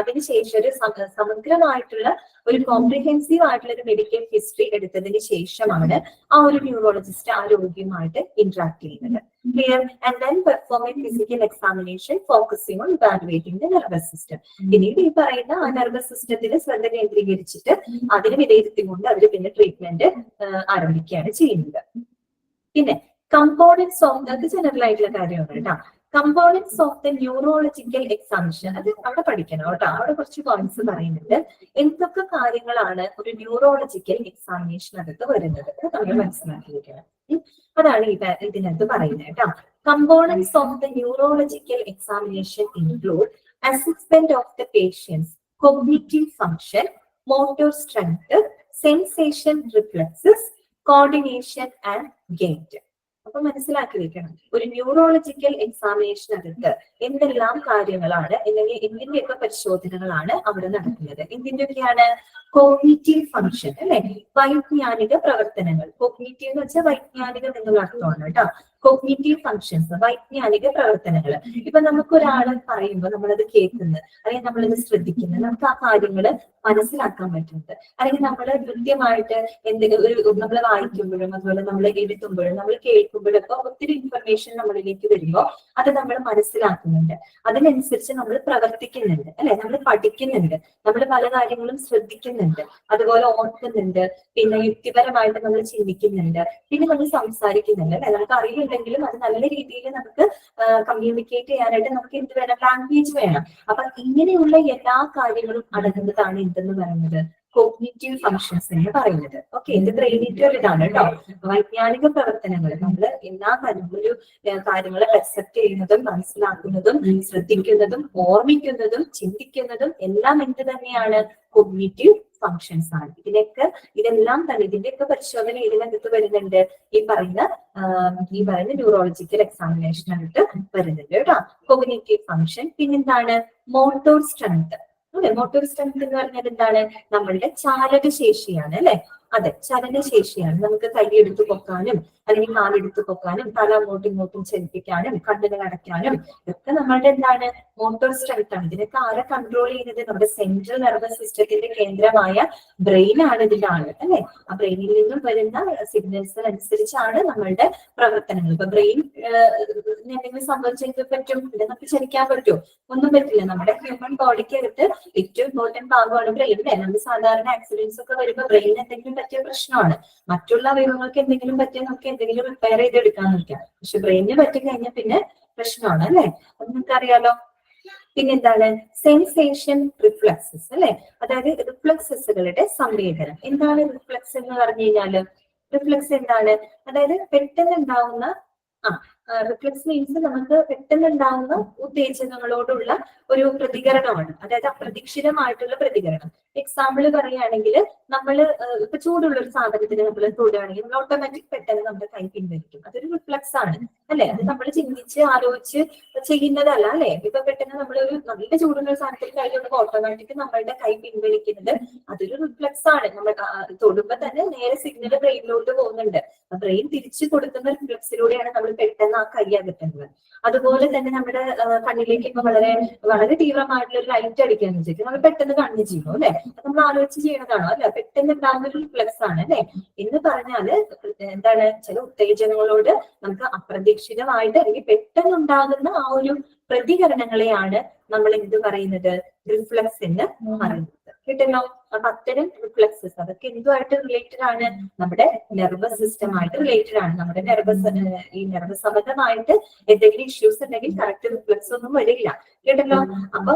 അതിനുശേഷം ഒരു സമഗ്രമായിട്ടുള്ള ഒരു കോംപ്രിഹെൻസീവ് ആയിട്ടുള്ള ഒരു മെഡിക്കൽ ഹിസ്റ്ററി എടുത്തതിന് ശേഷമാണ് ആ ഒരു ന്യൂറോളജിസ്റ്റ് ആ രോഗിയുമായിട്ട് ഇന്ററാക്ട് ചെയ്യുന്നത്. Clear? And then perform a physical examination focusing on evaluating the nervous system. പിന്നീട് ഈ പറയുന്ന ആ നെർവസ് സിസ്റ്റത്തിൽ ശ്രദ്ധ കേന്ദ്രീകരിച്ചിട്ട് അതിന് വിലയിരുത്തിക്കൊണ്ട് അവർ പിന്നെ ട്രീറ്റ്മെന്റ് ആരംഭിക്കുകയാണ് ചെയ്യുന്നത്. പിന്നെ കമ്പോണൻസ് ഓഫ്, അത് ജനറൽ ആയിട്ടുള്ള കാര്യമാണ് കേട്ടോ. Components of the neurological examination, അത് അവിടെ പഠിക്കണം കേട്ടോ. അവിടെ കുറച്ച് പോയിന്റ്സ് പറയുന്നുണ്ട്. എന്തൊക്കെ കാര്യങ്ങളാണ് ഒരു ന്യൂറോളജിക്കൽ എക്സാമിനേഷൻ അകത്ത് വരുന്നത് നമ്മൾ മനസ്സിലാക്കിയിരിക്കണം. അതാണ് ഇതിനകത്ത് പറയുന്നത് കേട്ടോ. Components of the neurological examination include assessment of the patient's cognitive function, motor strength, sensation reflexes, coordination and gait. അപ്പൊ മനസ്സിലാക്കി വെക്കണം, ഒരു ന്യൂറോളജിക്കൽ എക്സാമിനേഷനകത്ത് എന്തെല്ലാം കാര്യങ്ങളാണ് അല്ലെങ്കിൽ എന്തിന്റെയൊക്കെ പരിശോധനകളാണ് അവിടെ നടക്കുന്നത്. എന്തിന്റെയൊക്കെയാണ്? കോഗ്നിറ്റീവ് ഫംഗ്ഷൻ, അല്ലെ, വൈജ്ഞാനിക പ്രവർത്തനങ്ങൾ. കോഗ്നിറ്റീവ് എന്ന് വെച്ചാൽ വൈജ്ഞാനികം എന്നുള്ള അർത്ഥമാണ് കേട്ടോ. കോഗ്നിറ്റീവ് ഫംഗ്ഷൻസ്, വൈജ്ഞാനിക പ്രവർത്തനങ്ങൾ. ഇപ്പൊ നമുക്ക് ഒരാൾ പറയുമ്പോൾ നമ്മളത് കേൾക്കുന്നത് അല്ലെങ്കിൽ നമ്മളത് ശ്രദ്ധിക്കുന്നത്, നമുക്ക് ആ കാര്യങ്ങൾ മനസ്സിലാക്കാൻ പറ്റുന്നത്, അല്ലെങ്കിൽ നമ്മൾ കൃത്യമായിട്ട് എന്തെങ്കിലും നമ്മൾ വായിക്കുമ്പോഴും അതുപോലെ നമ്മൾ എഴുതുമ്പോഴും നമ്മൾ കേൾക്കുമ്പോഴും ഒക്കെ ഒത്തിരി ഇൻഫർമേഷൻ നമ്മളിലേക്ക് വരുമ്പോൾ അത് നമ്മൾ മനസ്സിലാക്കുന്നുണ്ട്. അതിനനുസരിച്ച് നമ്മൾ പ്രവർത്തിക്കുന്നുണ്ട്, അല്ലെ, നമ്മൾ പഠിക്കുന്നുണ്ട്, നമ്മൾ പല കാര്യങ്ങളും ശ്രദ്ധിക്കുന്നുണ്ട്, അതുപോലെ ഓർക്കുന്നുണ്ട്, പിന്നെ യുക്തിപരമായിട്ട് നമ്മൾ ചിന്തിക്കുന്നുണ്ട്, പിന്നെ നമ്മൾ സംസാരിക്കുന്നുണ്ട്. അല്ലെ, നമുക്ക് അറിയില്ലെങ്കിലും അത് നല്ല രീതിയിൽ നമുക്ക് കമ്മ്യൂണിക്കേറ്റ് ചെയ്യാനായിട്ട് നമുക്ക് എന്ത് വേണം? ലാംഗ്വേജ് വേണം. അപ്പൊ ഇങ്ങനെയുള്ള എല്ലാ കാര്യങ്ങളും അടങ്ങുന്നതാണ് എന്തെന്ന് പറയുന്നത് കോഗ്നിറ്റീവ് ഫംഗ്ഷൻസ് എന്ന് പറയുന്നത്. ഓക്കെ, ഇത് ബ്രെയിനിന്റെ ഒരു ഇതാണ് കേട്ടോ. വൈജ്ഞാനിക പ്രവർത്തനങ്ങൾ, നമ്മൾ എല്ലാ ഒരു കാര്യങ്ങളെ പെർസെപ്റ്റ് ചെയ്യുന്നതും മനസ്സിലാക്കുന്നതും ശ്രദ്ധിക്കുന്നതും ഓർമ്മിക്കുന്നതും ചിന്തിക്കുന്നതും എല്ലാം എന്ത് തന്നെയാണ്? കോഗ്നിറ്റീവ് ഫംഗ്ഷൻസ് ആണ്. ഇതെല്ലാം തന്നെ ഇതിന്റെയൊക്കെ പരിശോധന ഇതിനകത്ത് വരുന്നുണ്ട്. ഈ പറയുന്ന ന്യൂറോളജിക്കൽ എക്സാമിനേഷനകത്ത് വരുന്നുണ്ട് കേട്ടോ. Cognitive function. പിന്നെന്താണ്? Motor strength. അല്ലെ, മോട്ടോർ സ്ട്രെങ്ത് എന്ന് പറഞ്ഞാൽ എന്താണ്? നമ്മളുടെ ചാലകശേഷിയാണ്. അല്ലെ, അതെ, ചലനശേഷിയാണ്. നമുക്ക് കൈയെടുത്ത് പൊക്കാനും അല്ലെങ്കിൽ കാലെടുത്ത് പൊക്കാനും തല അങ്ങോട്ടും ഇങ്ങോട്ടും ചലിപ്പിക്കാനും കണ്ണിന് അടയ്ക്കാനും ഇതൊക്കെ നമ്മളുടെ എന്താണ്? മോട്ടോർ സ്ട്രെങ്ത് ആണ്. ഇതിനൊക്കെ ആരെ കൺട്രോൾ ചെയ്യുന്നത്? നമ്മുടെ സെൻട്രൽ നെർവസ് സിസ്റ്റത്തിന്റെ കേന്ദ്രമായ ബ്രെയിൻ ആണ് ഇതിലാണ്. അല്ലെ, ആ ബ്രെയിനിൽ നിന്നും വരുന്ന സിഗ്നൽസ് അനുസരിച്ചാണ് നമ്മളുടെ പ്രവർത്തനങ്ങൾ. ഇപ്പൊ ബ്രെയിൻ എന്തെങ്കിലും സംഭവിച്ചെങ്കിൽ പറ്റും, ഇത് നമുക്ക് ചലിക്കാൻ പറ്റുമോ? ഒന്നും പറ്റില്ല. നമ്മുടെ ഹ്യൂമൻ ബോഡിക്ക് അടുത്ത് ഏറ്റവും ഇമ്പോർട്ടന്റ് ഭാഗമാണ് ബ്രെയിൻ. അല്ലെ, നമ്മൾ സാധാരണ ആക്സിഡന്റ്സ് ഒക്കെ വരുമ്പോൾ ബ്രെയിൻ എന്തെങ്കിലും പറ്റിയ പ്രശ്നമാണ്. മറ്റുള്ള അവയവങ്ങൾക്ക് എന്തെങ്കിലും പറ്റിയാൽ നമുക്ക് എന്തെങ്കിലും റിപ്പയർ ചെയ്തെടുക്കാൻ നോക്കാം. പക്ഷെ ബ്രെയിനിന് പറ്റി കഴിഞ്ഞാൽ പിന്നെ പ്രശ്നമാണ്. അല്ലെ, അത് നമുക്കറിയാലോ. പിന്നെന്താണ്? സെൻസേഷൻ റിഫ്ലക്സസ്, അല്ലെ, അതായത് റിഫ്ലക്സസുകളുടെ സംവേദനം. എന്താണ് റിഫ്ലക്സ് എന്ന് പറഞ്ഞു കഴിഞ്ഞാല്? റിഫ്ലക്സ് എന്താണ്? അതായത് പെട്ടെന്ന് ഉണ്ടാവുന്ന റിഫ്ലക്സ് മീൻസ് നമുക്ക് പെട്ടെന്ന് ഉണ്ടാവുന്ന ഉത്തേജനങ്ങളോടുള്ള ഒരു പ്രതികരണമാണ്. അതായത് അപ്രതീക്ഷിതമായിട്ടുള്ള പ്രതികരണം. എക്സാമ്പിൾ പറയുകയാണെങ്കിൽ നമ്മൾ ഇപ്പൊ ചൂടുള്ള ഒരു സാധനത്തിന് നമ്മൾ തൊടുകയാണെങ്കിൽ നമ്മൾ ഓട്ടോമാറ്റിക് പെട്ടെന്ന് നമ്മുടെ കൈ പിൻവലിക്കും. അതൊരു റിഫ്ലക്സ് ആണ്. അല്ലെ, അത് നമ്മൾ ചിന്തിച്ച് ആലോചിച്ച് ചെയ്യുന്നതല്ല. അല്ലെ, ഇപ്പൊ പെട്ടെന്ന് നമ്മൾ ഒരു നല്ല ചൂടുള്ള ഒരു സാധനത്തിൽ കൈ തൊടുമ്പോൾ ഓട്ടോമാറ്റിക് നമ്മളുടെ കൈ പിൻവലിക്കുന്നത് അതൊരു റിഫ്ലക്സ് ആണ്. നമ്മൾ തൊടുമ്പോ തന്നെ നേരെ സിഗ്നൽ ബ്രെയിനിലോട്ട് പോകുന്നുണ്ട്. ബ്രെയിൻ തിരിച്ചു കൊടുക്കുന്ന റിഫ്ലക്സിലൂടെയാണ് നമ്മൾ പെട്ടെന്ന് ആ കൈ അകറ്റുന്നത്. അതുപോലെ തന്നെ നമ്മുടെ കണ്ണിലേക്ക് ഇപ്പൊ വളരെ വളരെ തീവ്രമായിട്ടുള്ള ഒരു ലൈറ്റ് അടിക്കാന്ന് വെച്ചിട്ട് നമ്മൾ പെട്ടെന്ന് കണ്ണ് ചെയ്യും. അല്ലെ, അത് നമ്മൾ ആലോചിച്ച് ചെയ്യണതാണോ? അല്ല, പെട്ടെന്ന് ഉണ്ടാകുന്ന ഒരു റിഫ്ലക്സ് ആണ്. അല്ലെ, എന്ന് പറഞ്ഞാല് എന്താണ്? ചില ഉത്തേജനങ്ങളോട് നമുക്ക് അപ്രതീക്ഷിതമായിട്ട് അല്ലെങ്കിൽ പെട്ടെന്ന് ഉണ്ടാകുന്ന ആ ഒരു പ്രതികരണങ്ങളെയാണ് നമ്മൾ എന്ത് പറയുന്നത്? റിഫ്ലക്സ് എന്ന് പറയുന്നത്. കിട്ടല്ലോ? അപ്പൊ അത്തരം റിഫ്ലക്സസ് അതൊക്കെ എന്തുമായിട്ട് റിലേറ്റഡ് ആണ്? നമ്മുടെ നെർവസ് സിസ്റ്റമായിട്ട് റിലേറ്റഡ് ആണ്. നമ്മുടെ നെർവസ് സംബന്ധമായിട്ട് എന്തെങ്കിലും ഇഷ്യൂസ് ഉണ്ടെങ്കിൽ കറക്റ്റ് റിഫ്ലക്സ് ഒന്നും വരില്ല. കേട്ടല്ലോ? അപ്പൊ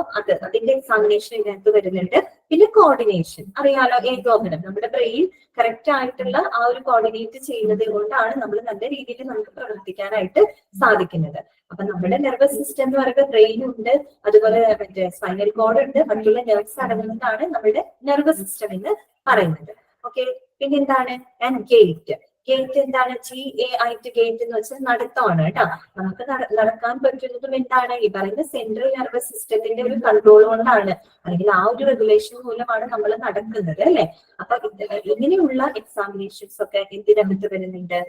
അതിന്റെ എക്സാമിനേഷൻ ഇതിനകത്ത് വരുന്നുണ്ട്. പിന്നെ കോർഡിനേഷൻ അറിയാലോ, ഏകോപനം. നമ്മുടെ ബ്രെയിൻ കറക്റ്റ് ആയിട്ടുള്ള ആ ഒരു കോർഡിനേറ്റ് ചെയ്യുന്നത് കൊണ്ടാണ് നമ്മൾ നല്ല രീതിയിൽ നമുക്ക് പ്രവർത്തിക്കാനായിട്ട് സാധിക്കുന്നത്. അപ്പൊ നമ്മുടെ നെർവസ് സിസ്റ്റം എന്ന് പറയുന്നത് ബ്രെയിൻ ഉണ്ട്, അതുപോലെ മറ്റേ സ്പൈനൽ കോഡ് ഉണ്ട്, മറ്റുള്ള നെർവ്സ് അടങ്ങുന്നതാണ് നമ്മുടെ നെർവസ് സിസ്റ്റം എന്ന് പറയുന്നത്. ഓക്കെ, പിന്നെ എന്താണ്? And gate. ഗേറ്റ് എന്താണ്? GAIT ഗേറ്റ് എന്ന് വെച്ചാൽ നടത്തമാണ് കേട്ടോ. നമുക്ക് നടക്കാൻ പറ്റുന്നതും എന്താണ്? ഈ പറയുന്ന സെൻട്രൽ നെർവസ് സിസ്റ്റത്തിന്റെ ഒരു കൺട്രോൾ കൊണ്ടാണ്, അല്ലെങ്കിൽ ആ ഒരു റെഗുലേഷൻ മൂലമാണ് നമ്മൾ നടക്കുന്നത് അല്ലെ. അപ്പൊ ഇങ്ങനെയുള്ള എക്സാമിനേഷൻസ് ഒക്കെ എന്തിനകത്ത് വരുന്നുണ്ട്?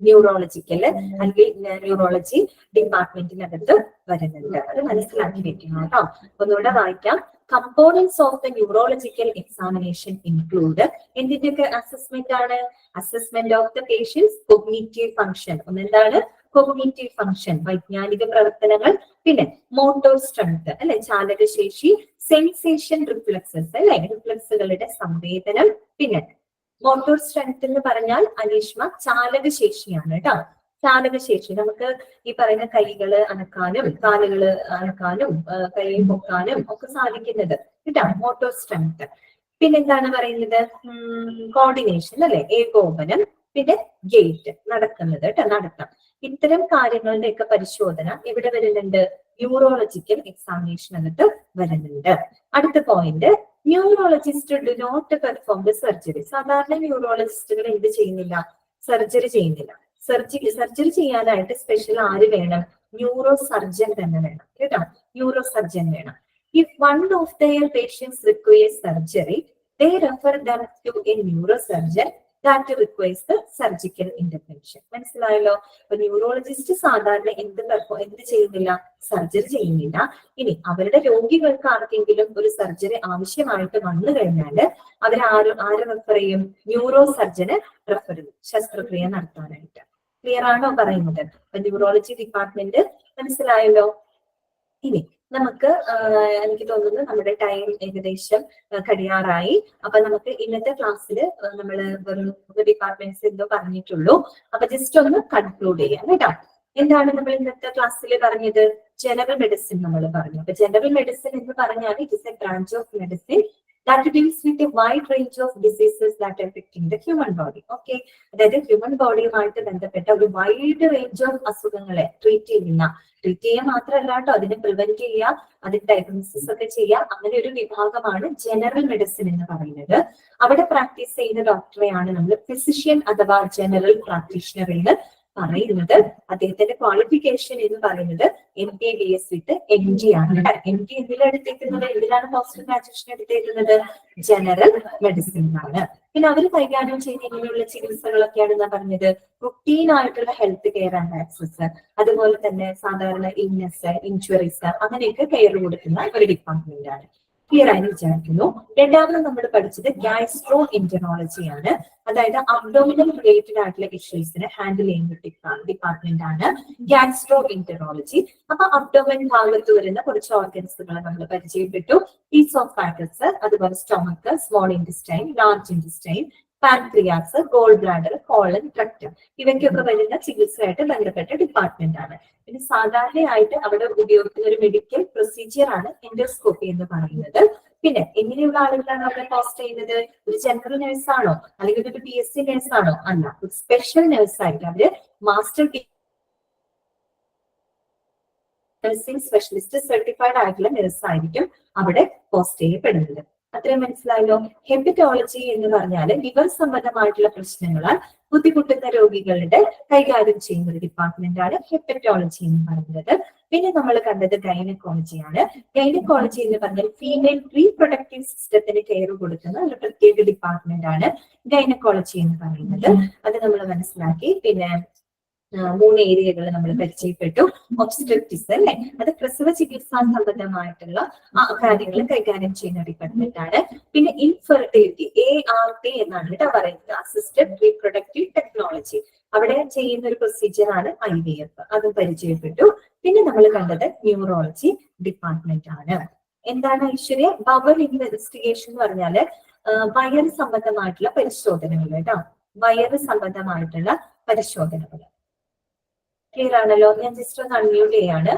ന്യൂറോളജിക്കൽ അല്ലെങ്കിൽ ന്യൂറോളജി ഡിപ്പാർട്ട്മെന്റിനകത്ത് വരുന്നുണ്ട്. അത് മനസ്സിലാക്കി വെക്കണം കേട്ടോ. ഒന്നുകൂടെ വായിക്കാം. Components of the neurological examination include എന്തിന്റെയൊക്കെ അസസ്മെന്റ് ആണ്? Assessment of the patient's cognitive function. ഒന്നെന്താണ്? കോഗ്നിറ്റീവ് ഫംഗ്ഷൻ, വൈജ്ഞാനിക പ്രവർത്തനങ്ങൾ. പിന്നെ മോട്ടോർ സ്ട്രെങ്ത് അല്ലെ, ചാലകശേഷി. സെൻസേഷൻ റിഫ്ലക്സസ് അല്ലെ, റിഫ്ലക്സുകളുടെ സംവേദനം. പിന്നെ മോട്ടോർ സ്ട്രെങ്ത് എന്ന് പറഞ്ഞാൽ അനീഷ്മ ചാലകശേഷിയാണ് കേട്ടോ. ചാലകശേഷി നമുക്ക് ഈ പറയുന്ന കൈകള് അനക്കാനും കാലുകള് അനക്കാനും കൈ പൊക്കാനും ഒക്കെ സാധിക്കുന്നത് കേട്ടോ, മോട്ടോർ സ്ട്രെങ്ത്. പിന്നെന്താണ് പറയുന്നത്? കോർഡിനേഷൻ അല്ലെ, ഏകോപനം. പിന്നെ ഗേറ്റ്, നടക്കുന്നത് കേട്ടോ, നടത്തം. ഇത്തരം കാര്യങ്ങളുടെ ഒക്കെ പരിശോധന എവിടെ വരുന്നുണ്ട്? ന്യൂറോളജിക്കൽ എക്സാമിനേഷനകത്ത് വരുന്നുണ്ട്. അടുത്ത point, neurologist do not perform the surgery. സാധാരണ ന്യൂറോളജിസ്റ്റുകൾ എന്ത് ചെയ്യുന്നില്ല? സർജറി ചെയ്യുന്നില്ല. സർജറി ചെയ്യാനായിട്ട് സ്പെഷ്യൽ ആര് വേണം? ന്യൂറോ സർജൻ തന്നെ വേണം കേട്ടോ, ന്യൂറോ സർജൻ വേണം. If one of their patients requires surgery, they refer them to a neurosurgeon that requires the surgical intervention. മനസ്സിലായല്ലോ? അപ്പൊ ന്യൂറോളജിസ്റ്റ് സാധാരണ എന്ത് ചെയ്യുന്നില്ല? സർജറി ചെയ്യുന്നില്ല. ഇനി അവരുടെ രോഗികൾക്ക് ആർക്കെങ്കിലും ഒരു സർജറി ആവശ്യമായിട്ട് വന്നു കഴിഞ്ഞാൽ അവർ ആര് റെഫർ ചെയ്യും? ന്യൂറോ സർജനെ റെഫർ ചെയ്യും ശസ്ത്രക്രിയ നടത്താനായിട്ട്. ക്ലിയർ ആണോ പറയുന്നത്? അപ്പൊ ന്യൂറോളജി ഡിപ്പാർട്ട്മെന്റ് മനസ്സിലായല്ലോ. ഇനി നമുക്ക് എനിക്ക് തോന്നുന്നു നമ്മുടെ ടൈം ഏകദേശം കഴിയാറായി. അപ്പൊ നമുക്ക് ഇന്നത്തെ ക്ലാസ്സിൽ നമ്മൾ വെറും ഡിപ്പാർട്ട്മെന്റ്സ് എന്തോ പറഞ്ഞിട്ടുള്ളൂ. അപ്പൊ ജസ്റ്റ് ഒന്ന് കൺക്ലൂഡ് ചെയ്യാം കേട്ടോ. എന്താണ് നമ്മൾ ഇന്നത്തെ ക്ലാസ്സിൽ പറഞ്ഞത്? ജനറൽ മെഡിസിൻ നമ്മൾ പറഞ്ഞു. അപ്പൊ ജനറൽ മെഡിസിൻ എന്ന് പറഞ്ഞാൽ it is A branch of medicine that deals with a wide range of diseases that affecting the human body. Okay, അതായത് ഹ്യൂമൻ ബോഡിയുമായിട്ട് ബന്ധപ്പെട്ട ഒരു വൈഡ് റേഞ്ച് ഓഫ് അസുഖങ്ങളെ ട്രീറ്റ് ചെയ്യുക മാത്രമല്ല കേട്ടോ, അതിനെ പ്രിവെന്റ് ചെയ്യുക, അതിന് ഡയഗ്നോസിസ് ഒക്കെ ചെയ്യുക. അങ്ങനെ ഒരു വിഭാഗമാണ് ജനറൽ മെഡിസിൻ എന്ന് പറയുന്നത്. അവിടെ പ്രാക്ടീസ് ചെയ്യുന്ന ഡോക്ടറെയാണ് നമ്മൾ ഫിസിഷ്യൻ അഥവാ ജനറൽ പ്രാക്ടീഷണർ എന്ന് പറയുന്നത്. അദ്ദേഹത്തിന്റെ ക്വാളിഫിക്കേഷൻ എന്ന് പറയുന്നത് MBBS വിത്ത് MD ആണ്. MD എന്തിലെടുത്തേക്കുന്നത്? എന്തിനാണ് പോസ്റ്റ് ഗ്രാജുവേഷൻ എടുത്തേക്കുന്നത്? ജനറൽ മെഡിസിനിലാണ്. പിന്നെ അവർ കൈകാര്യം ചെയ്യുന്ന ഇങ്ങനെയുള്ള ചികിത്സകളൊക്കെയാണ് പറഞ്ഞത്, റുട്ടീൻ ആയിട്ടുള്ള ഹെൽത്ത് കെയർ ആൻഡ് ആക്സസ്, അതുപോലെ തന്നെ സാധാരണ ഇൽനെസ്, ഇൻഷുറൻസ്, അങ്ങനെയൊക്കെ കെയർ കൊടുക്കുന്ന ഒരു ഡിപ്പാർട്ട്മെന്റ് ആണ്. ക്ലിയർ ആയി വിചാരിക്കുന്നു. രണ്ടാമത് നമ്മൾ പഠിച്ചത് ഗ്യാസ്ട്രോ എന്ററോളജി ആണ്. അതായത് അബ്ഡോമിനൽ റിലേറ്റഡ് ആയിട്ടുള്ള ഇഷ്യൂസിനെ ഹാൻഡിൽ ചെയ്യുന്ന ഡിപ്പാർട്ട്മെന്റ് ആണ് ഗ്യാസ്ട്രോ എന്ററോളജി. അപ്പൊ അബ്ഡോമൻ ഭാഗത്ത് വരുന്ന കുറച്ച് ഓർഗൻസുകളെ നമ്മൾ പരിചയപ്പെട്ടു. ഈസോഫാഗസ്, അതുപോലെ stomach, small intestine, large intestine, pancreas, gall bladder, colon, rectum, ഇവയ്ക്കൊക്കെ വരുന്ന ചികിത്സയായിട്ട് ബന്ധപ്പെട്ട ഡിപ്പാർട്ട്മെന്റ് ആണ്. പിന്നെ സാധാരണയായിട്ട് അവിടെ ഉപയോഗിക്കുന്ന ഒരു മെഡിക്കൽ പ്രൊസീജിയർ ആണ് എൻഡോസ്കോപ്പി എന്ന് പറയുന്നത്. പിന്നെ എങ്ങനെയുള്ള ആളുകളാണ് അവിടെ പോസ്റ്റ് ചെയ്യുന്നത്? ഒരു ജനറൽ നഴ്സാണോ അല്ലെങ്കിൽ ഒരു PSC നഴ്സാണോ? അല്ല, ഒരു സ്പെഷ്യൽ നഴ്സായിട്ട് അവര് മാസ്റ്റർ നഴ്സിംഗ് സ്പെഷ്യലിസ്റ്റ് സർട്ടിഫൈഡ് ആയിട്ടുള്ള നഴ്സായിരിക്കും അവിടെ പോസ്റ്റ് ചെയ്യപ്പെടുന്നത്. അത്രയും മനസ്സിലായല്ലോ. ഹെപ്പറ്റോളജി എന്ന് പറഞ്ഞാൽ ലിവർ സംബന്ധമായിട്ടുള്ള പ്രശ്നങ്ങളാൽ ബുദ്ധിമുട്ടുന്ന രോഗികളുടെ കൈകാര്യം ചെയ്യുന്ന ഒരു ഡിപ്പാർട്ട്മെന്റ് ആണ് ഹെപ്പറ്റോളജി എന്ന് പറയുന്നത്. പിന്നെ നമ്മൾ കണ്ടത് ഗൈനക്കോളജിയാണ്. ഗൈനക്കോളജി എന്ന് പറഞ്ഞാൽ ഫീമെയിൽ റീപ്രൊഡക്റ്റീവ് സിസ്റ്റത്തിന് കെയർ കൊടുക്കുന്ന ഒരു പ്രത്യേക ഡിപ്പാർട്ട്മെന്റ് ആണ് ഗൈനക്കോളജി എന്ന് പറയുന്നത്. അത് നമ്മൾ മനസ്സിലാക്കി. പിന്നെ 3 ഏരിയകൾ നമ്മൾ പരിചയപ്പെട്ടു. ഒബ്സ്റ്ററ്റിക്സ് അല്ലെ, അത് പ്രസവ ചികിത്സാ സംബന്ധമായിട്ടുള്ള കാര്യങ്ങൾ കൈകാര്യം ചെയ്യുന്ന ഡിപ്പാർട്ട്മെന്റ് ആണ്. പിന്നെ ഇൻഫെർട്ടിലിറ്റി, ART എന്നാണ് കേട്ടോ പറയുന്നത്, അസിസ്റ്റഡ് റീപ്രൊഡക്റ്റീവ് ടെക്നോളജി. അവിടെ ചെയ്യുന്ന ഒരു പ്രൊസീജിയർ ആണ് IVF, അതും പരിചയപ്പെട്ടു. പിന്നെ നമ്മൾ കണ്ടത് ന്യൂറോളജി ഡിപ്പാർട്ട്മെന്റ് ആണ്. എന്താണ് ഐശ്വര്യ? ബവൽ ഇൻവെസ്റ്റിഗേഷൻ എന്ന് പറഞ്ഞാല് വയറ് സംബന്ധമായിട്ടുള്ള പരിശോധനകൾ കേട്ടോ, വയറ് സംബന്ധമായിട്ടുള്ള പരിശോധനകൾ. ക്ലിയർ ആണല്ലോ? ഞാൻ ജസ്റ്റ് ഒന്ന് അൺമ്യൂട്ട് ചെയ്യാണ്.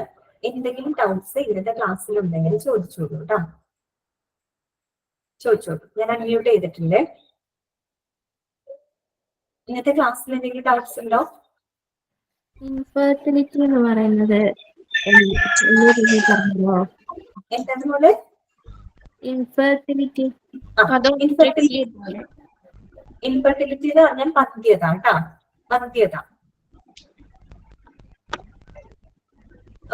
എന്തെങ്കിലും ഡൗട്ട്സ് ഇന്നത്തെ ക്ലാസ്സിൽ ഉണ്ടെങ്കിൽ ചോദിച്ചോളൂ കേട്ടോ, ചോദിച്ചോളൂ. ഞാൻ അൺമ്യൂട്ട് ചെയ്തിട്ടുണ്ട്. ഇന്നത്തെ ക്ലാസ്സിൽ എന്തെങ്കിലും ഡൗട്ട്സ് ഉണ്ടോ? ഇൻഫെർട്ടിലിറ്റി എന്ന് പറയുന്നത് എന്താണ് പോലെ? ഇൻഫെർട്ടിലിറ്റി ഇൻഫെർട്ടിലിറ്റി എന്ന് പറഞ്ഞാൽ വന്ധ്യത കേട്ടാ, വന്ധ്യത.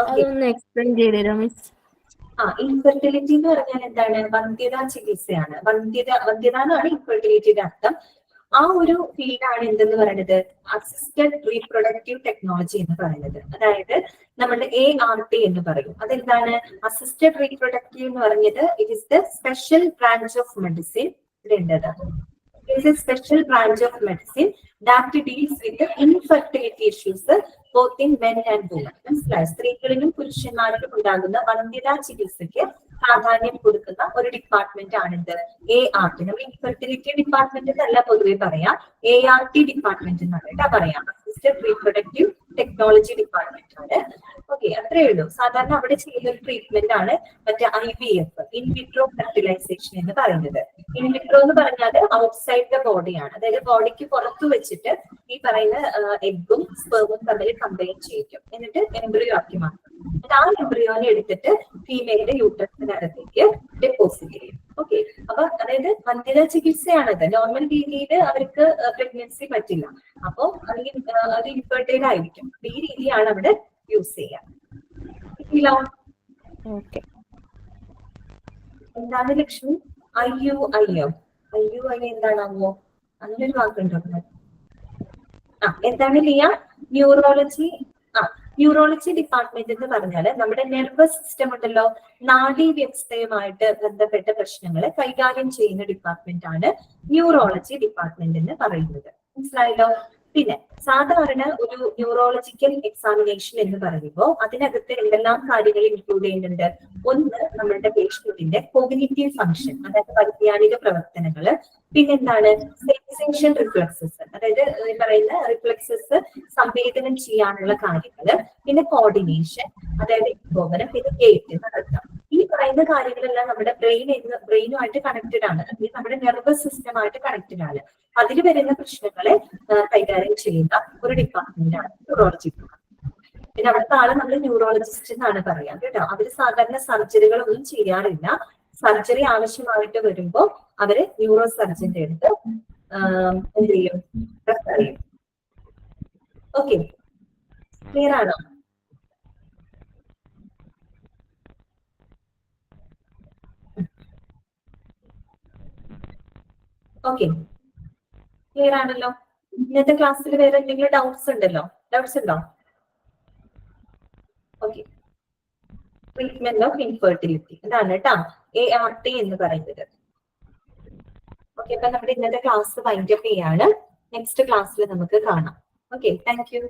ഓക്കെ, അതൊന്ന് എക്സ്പ്ലെയിൻ ചെയ്തരോ മിസ്? ഇൻഫെർട്ടിലിറ്റി എന്ന് പറഞ്ഞാൽ എന്താണ്? വന്ധ്യതാ ചികിത്സയാണ്. വന്ധ്യത എന്നാണ് ഇൻഫെർട്ടിലിറ്റിയുടെ അർത്ഥം. ആ ഒരു ഫീൽഡാണ് എന്തെന്ന് പറയുന്നത് അസിസ്റ്റഡ് റീപ്രൊഡക്റ്റീവ് ടെക്നോളജി എന്ന് പറയുന്നത്. അതായത് നമ്മുടെ ART എന്ന് പറയും. അതെന്താണ് അസിസ്റ്റഡ് റീപ്രൊഡക്റ്റീവ് എന്ന് പറഞ്ഞത്? It is the special branch of medicine. ഇടേണ്ടത് It is a special branch of medicine that deals with the infertility issues both in men and women. മനസ്സിലായി? സ്ത്രീകളിലും പുരുഷന്മാരിലും ഉണ്ടാകുന്ന വന്ധ്യതാ ചികിത്സയ്ക്ക് പ്രാധാന്യം കൊടുക്കുന്ന ഒരു ഡിപ്പാർട്ട്മെന്റ് ആണിത് ART. നമ്മൾ ഇൻഫെർട്ടിലിറ്റി ഡിപ്പാർട്ട്മെന്റ് എന്നല്ല പൊതുവെ പറയാം, ART ഡിപ്പാർട്ട്മെന്റ് എന്നാണ് കേട്ടാ പറയാം. അസിസ്റ്റഡ് റീപ്രൊഡക്റ്റീവ് ടെക്നോളജി ഡിപ്പാർട്ട്മെന്റ് ആണ്. ഓക്കെ, അത്രേ ഉള്ളൂ. സാധാരണ അവിടെ ചെയ്യുന്ന ഒരു ട്രീറ്റ്മെന്റ് ആണ് മറ്റേ IVF, ഇൻവിട്രോ ഫെർട്ടിലൈസേഷൻ എന്ന് പറയുന്നത്. ഇൻവിട്രോ എന്ന് പറഞ്ഞാൽ ഔട്ട്സൈഡ് ദ ബോഡിയാണ്, അതായത് ബോഡിക്ക് പുറത്തു വെച്ചിട്ട് ഈ പറയുന്ന എഗ്ഗും സ്പെർമും തമ്മിൽ കമ്പൈൻ ചെയ്യിക്കും, എന്നിട്ട് എംബ്രിയോ ആക്കി മാറ്റും. എന്നിട്ട് ആ എംബ്രിയോനെ എടുത്തിട്ട് ഫീമെയിലിന്റെ യൂട്രസിനകത്തേക്ക് ഡെപ്പോസിറ്റ് ചെയ്യും. ഓക്കെ, അപ്പൊ അതായത് വന്ധ്യതാ ചികിത്സയാണത്. നോർമൽ രീതിയിൽ അവർക്ക് പ്രഗ്നൻസി പറ്റില്ല, അപ്പൊ അത് ഇൻഫെർട്ടൈൽ ആയിരിക്കും. ഈ രീതിയാണ് അവിടെ യൂസ് ചെയ്യാം. ഓക്കെ. എന്താണ് ലക്ഷ്മി? IUI എന്താണാവോ? അങ്ങനൊരു വാക്കുണ്ടോ? എന്താണ് ലിയ? ന്യൂറോളജി. ന്യൂറോളജി ഡിപ്പാർട്ട്മെന്റ് എന്ന് പറഞ്ഞാൽ നമ്മുടെ നെർവസ് സിസ്റ്റം ഉണ്ടല്ലോ, നാഡീ വ്യവസ്ഥയുമായിട്ട് ബന്ധപ്പെട്ട പ്രശ്നങ്ങളെ കൈകാര്യം ചെയ്യുന്ന ഡിപ്പാർട്ട്മെന്റ് ആണ് ന്യൂറോളജി ഡിപ്പാർട്ട്മെന്റ് എന്ന് പറയുന്നത്. മനസ്സിലായല്ലോ? പിന്നെ സാധാരണ ഒരു ന്യൂറോളജിക്കൽ എക്സാമിനേഷൻ എന്ന് പറയുമ്പോൾ അതിനകത്ത് എന്തെല്ലാം കാര്യങ്ങൾ ഇൻക്ലൂഡ് ചെയ്യുന്നുണ്ട്? ഒന്ന്, നമ്മളുടെ പേഷ്യന്റിന്റെ കോഗ്നിറ്റീവ് ഫംഗ്ഷൻ, അതായത് വൈജ്ഞാനിക പ്രവർത്തനങ്ങള്. പിന്നെന്താണ്? സെൻസേഷൻ റിഫ്ലക്സസ്, അതായത് ഈ പറയുന്ന റിഫ്ലക്സസ് സംവേദനം ചെയ്യാനുള്ള കാര്യങ്ങള്. പിന്നെ കോർഡിനേഷൻ, അതായത് ഏകോപനം. പിന്നെ ഗേറ്റ് നടത്താം. ഈ പറയുന്ന കാര്യങ്ങളെല്ലാം നമ്മുടെ ബ്രെയിനുമായിട്ട് കണക്റ്റഡ് ആണ്, നമ്മുടെ നെർവസ് സിസ്റ്റമായിട്ട് കണക്റ്റഡ് ആണ്. അതിൽ വരുന്ന പ്രശ്നങ്ങളെ കൈകാര്യം ചെയ്യുന്ന ഒരു ഡിപ്പാർട്ട്മെന്റ് ആണ് ന്യൂറോളജി. പിന്നെ അവിടുത്തെ ആളെ നമ്മൾ ന്യൂറോളജിസ്റ്റ് എന്നാണ് പറയാം കേട്ടോ. അവര് സാധാരണ സർജറികളൊന്നും ചെയ്യാറില്ല. സർജറി ആവശ്യമായിട്ട് വരുമ്പോ അവര് ന്യൂറോ സർജന്റെ അടുത്ത് എന്ത് ചെയ്യും? റെഫർ ചെയ്യും. ഓക്കെ, ക്ലിയർ ആണോ? ഓക്കെ, ക്ലിയർ ആണല്ലോ? ഇന്നത്തെ ക്ലാസ്സിൽ വേറെ എന്തെങ്കിലും ഡൗട്ട്സ് ഉണ്ടോ? ഓക്കെ, ട്രീറ്റ്മെന്റ് ഓഫ് ഇൻഫെർട്ടിലിറ്റി ഇതാണ് കേട്ടോ ART എന്ന് പറയുന്നത്. ഓക്കെ, അപ്പൊ നമ്മുടെ ഇന്നത്തെ ക്ലാസ് വൈൻഡ് അപ്പ് ചെയ്യാണ്. നെക്സ്റ്റ് ക്ലാസ്സിൽ നമുക്ക് കാണാം. Okay, thank you.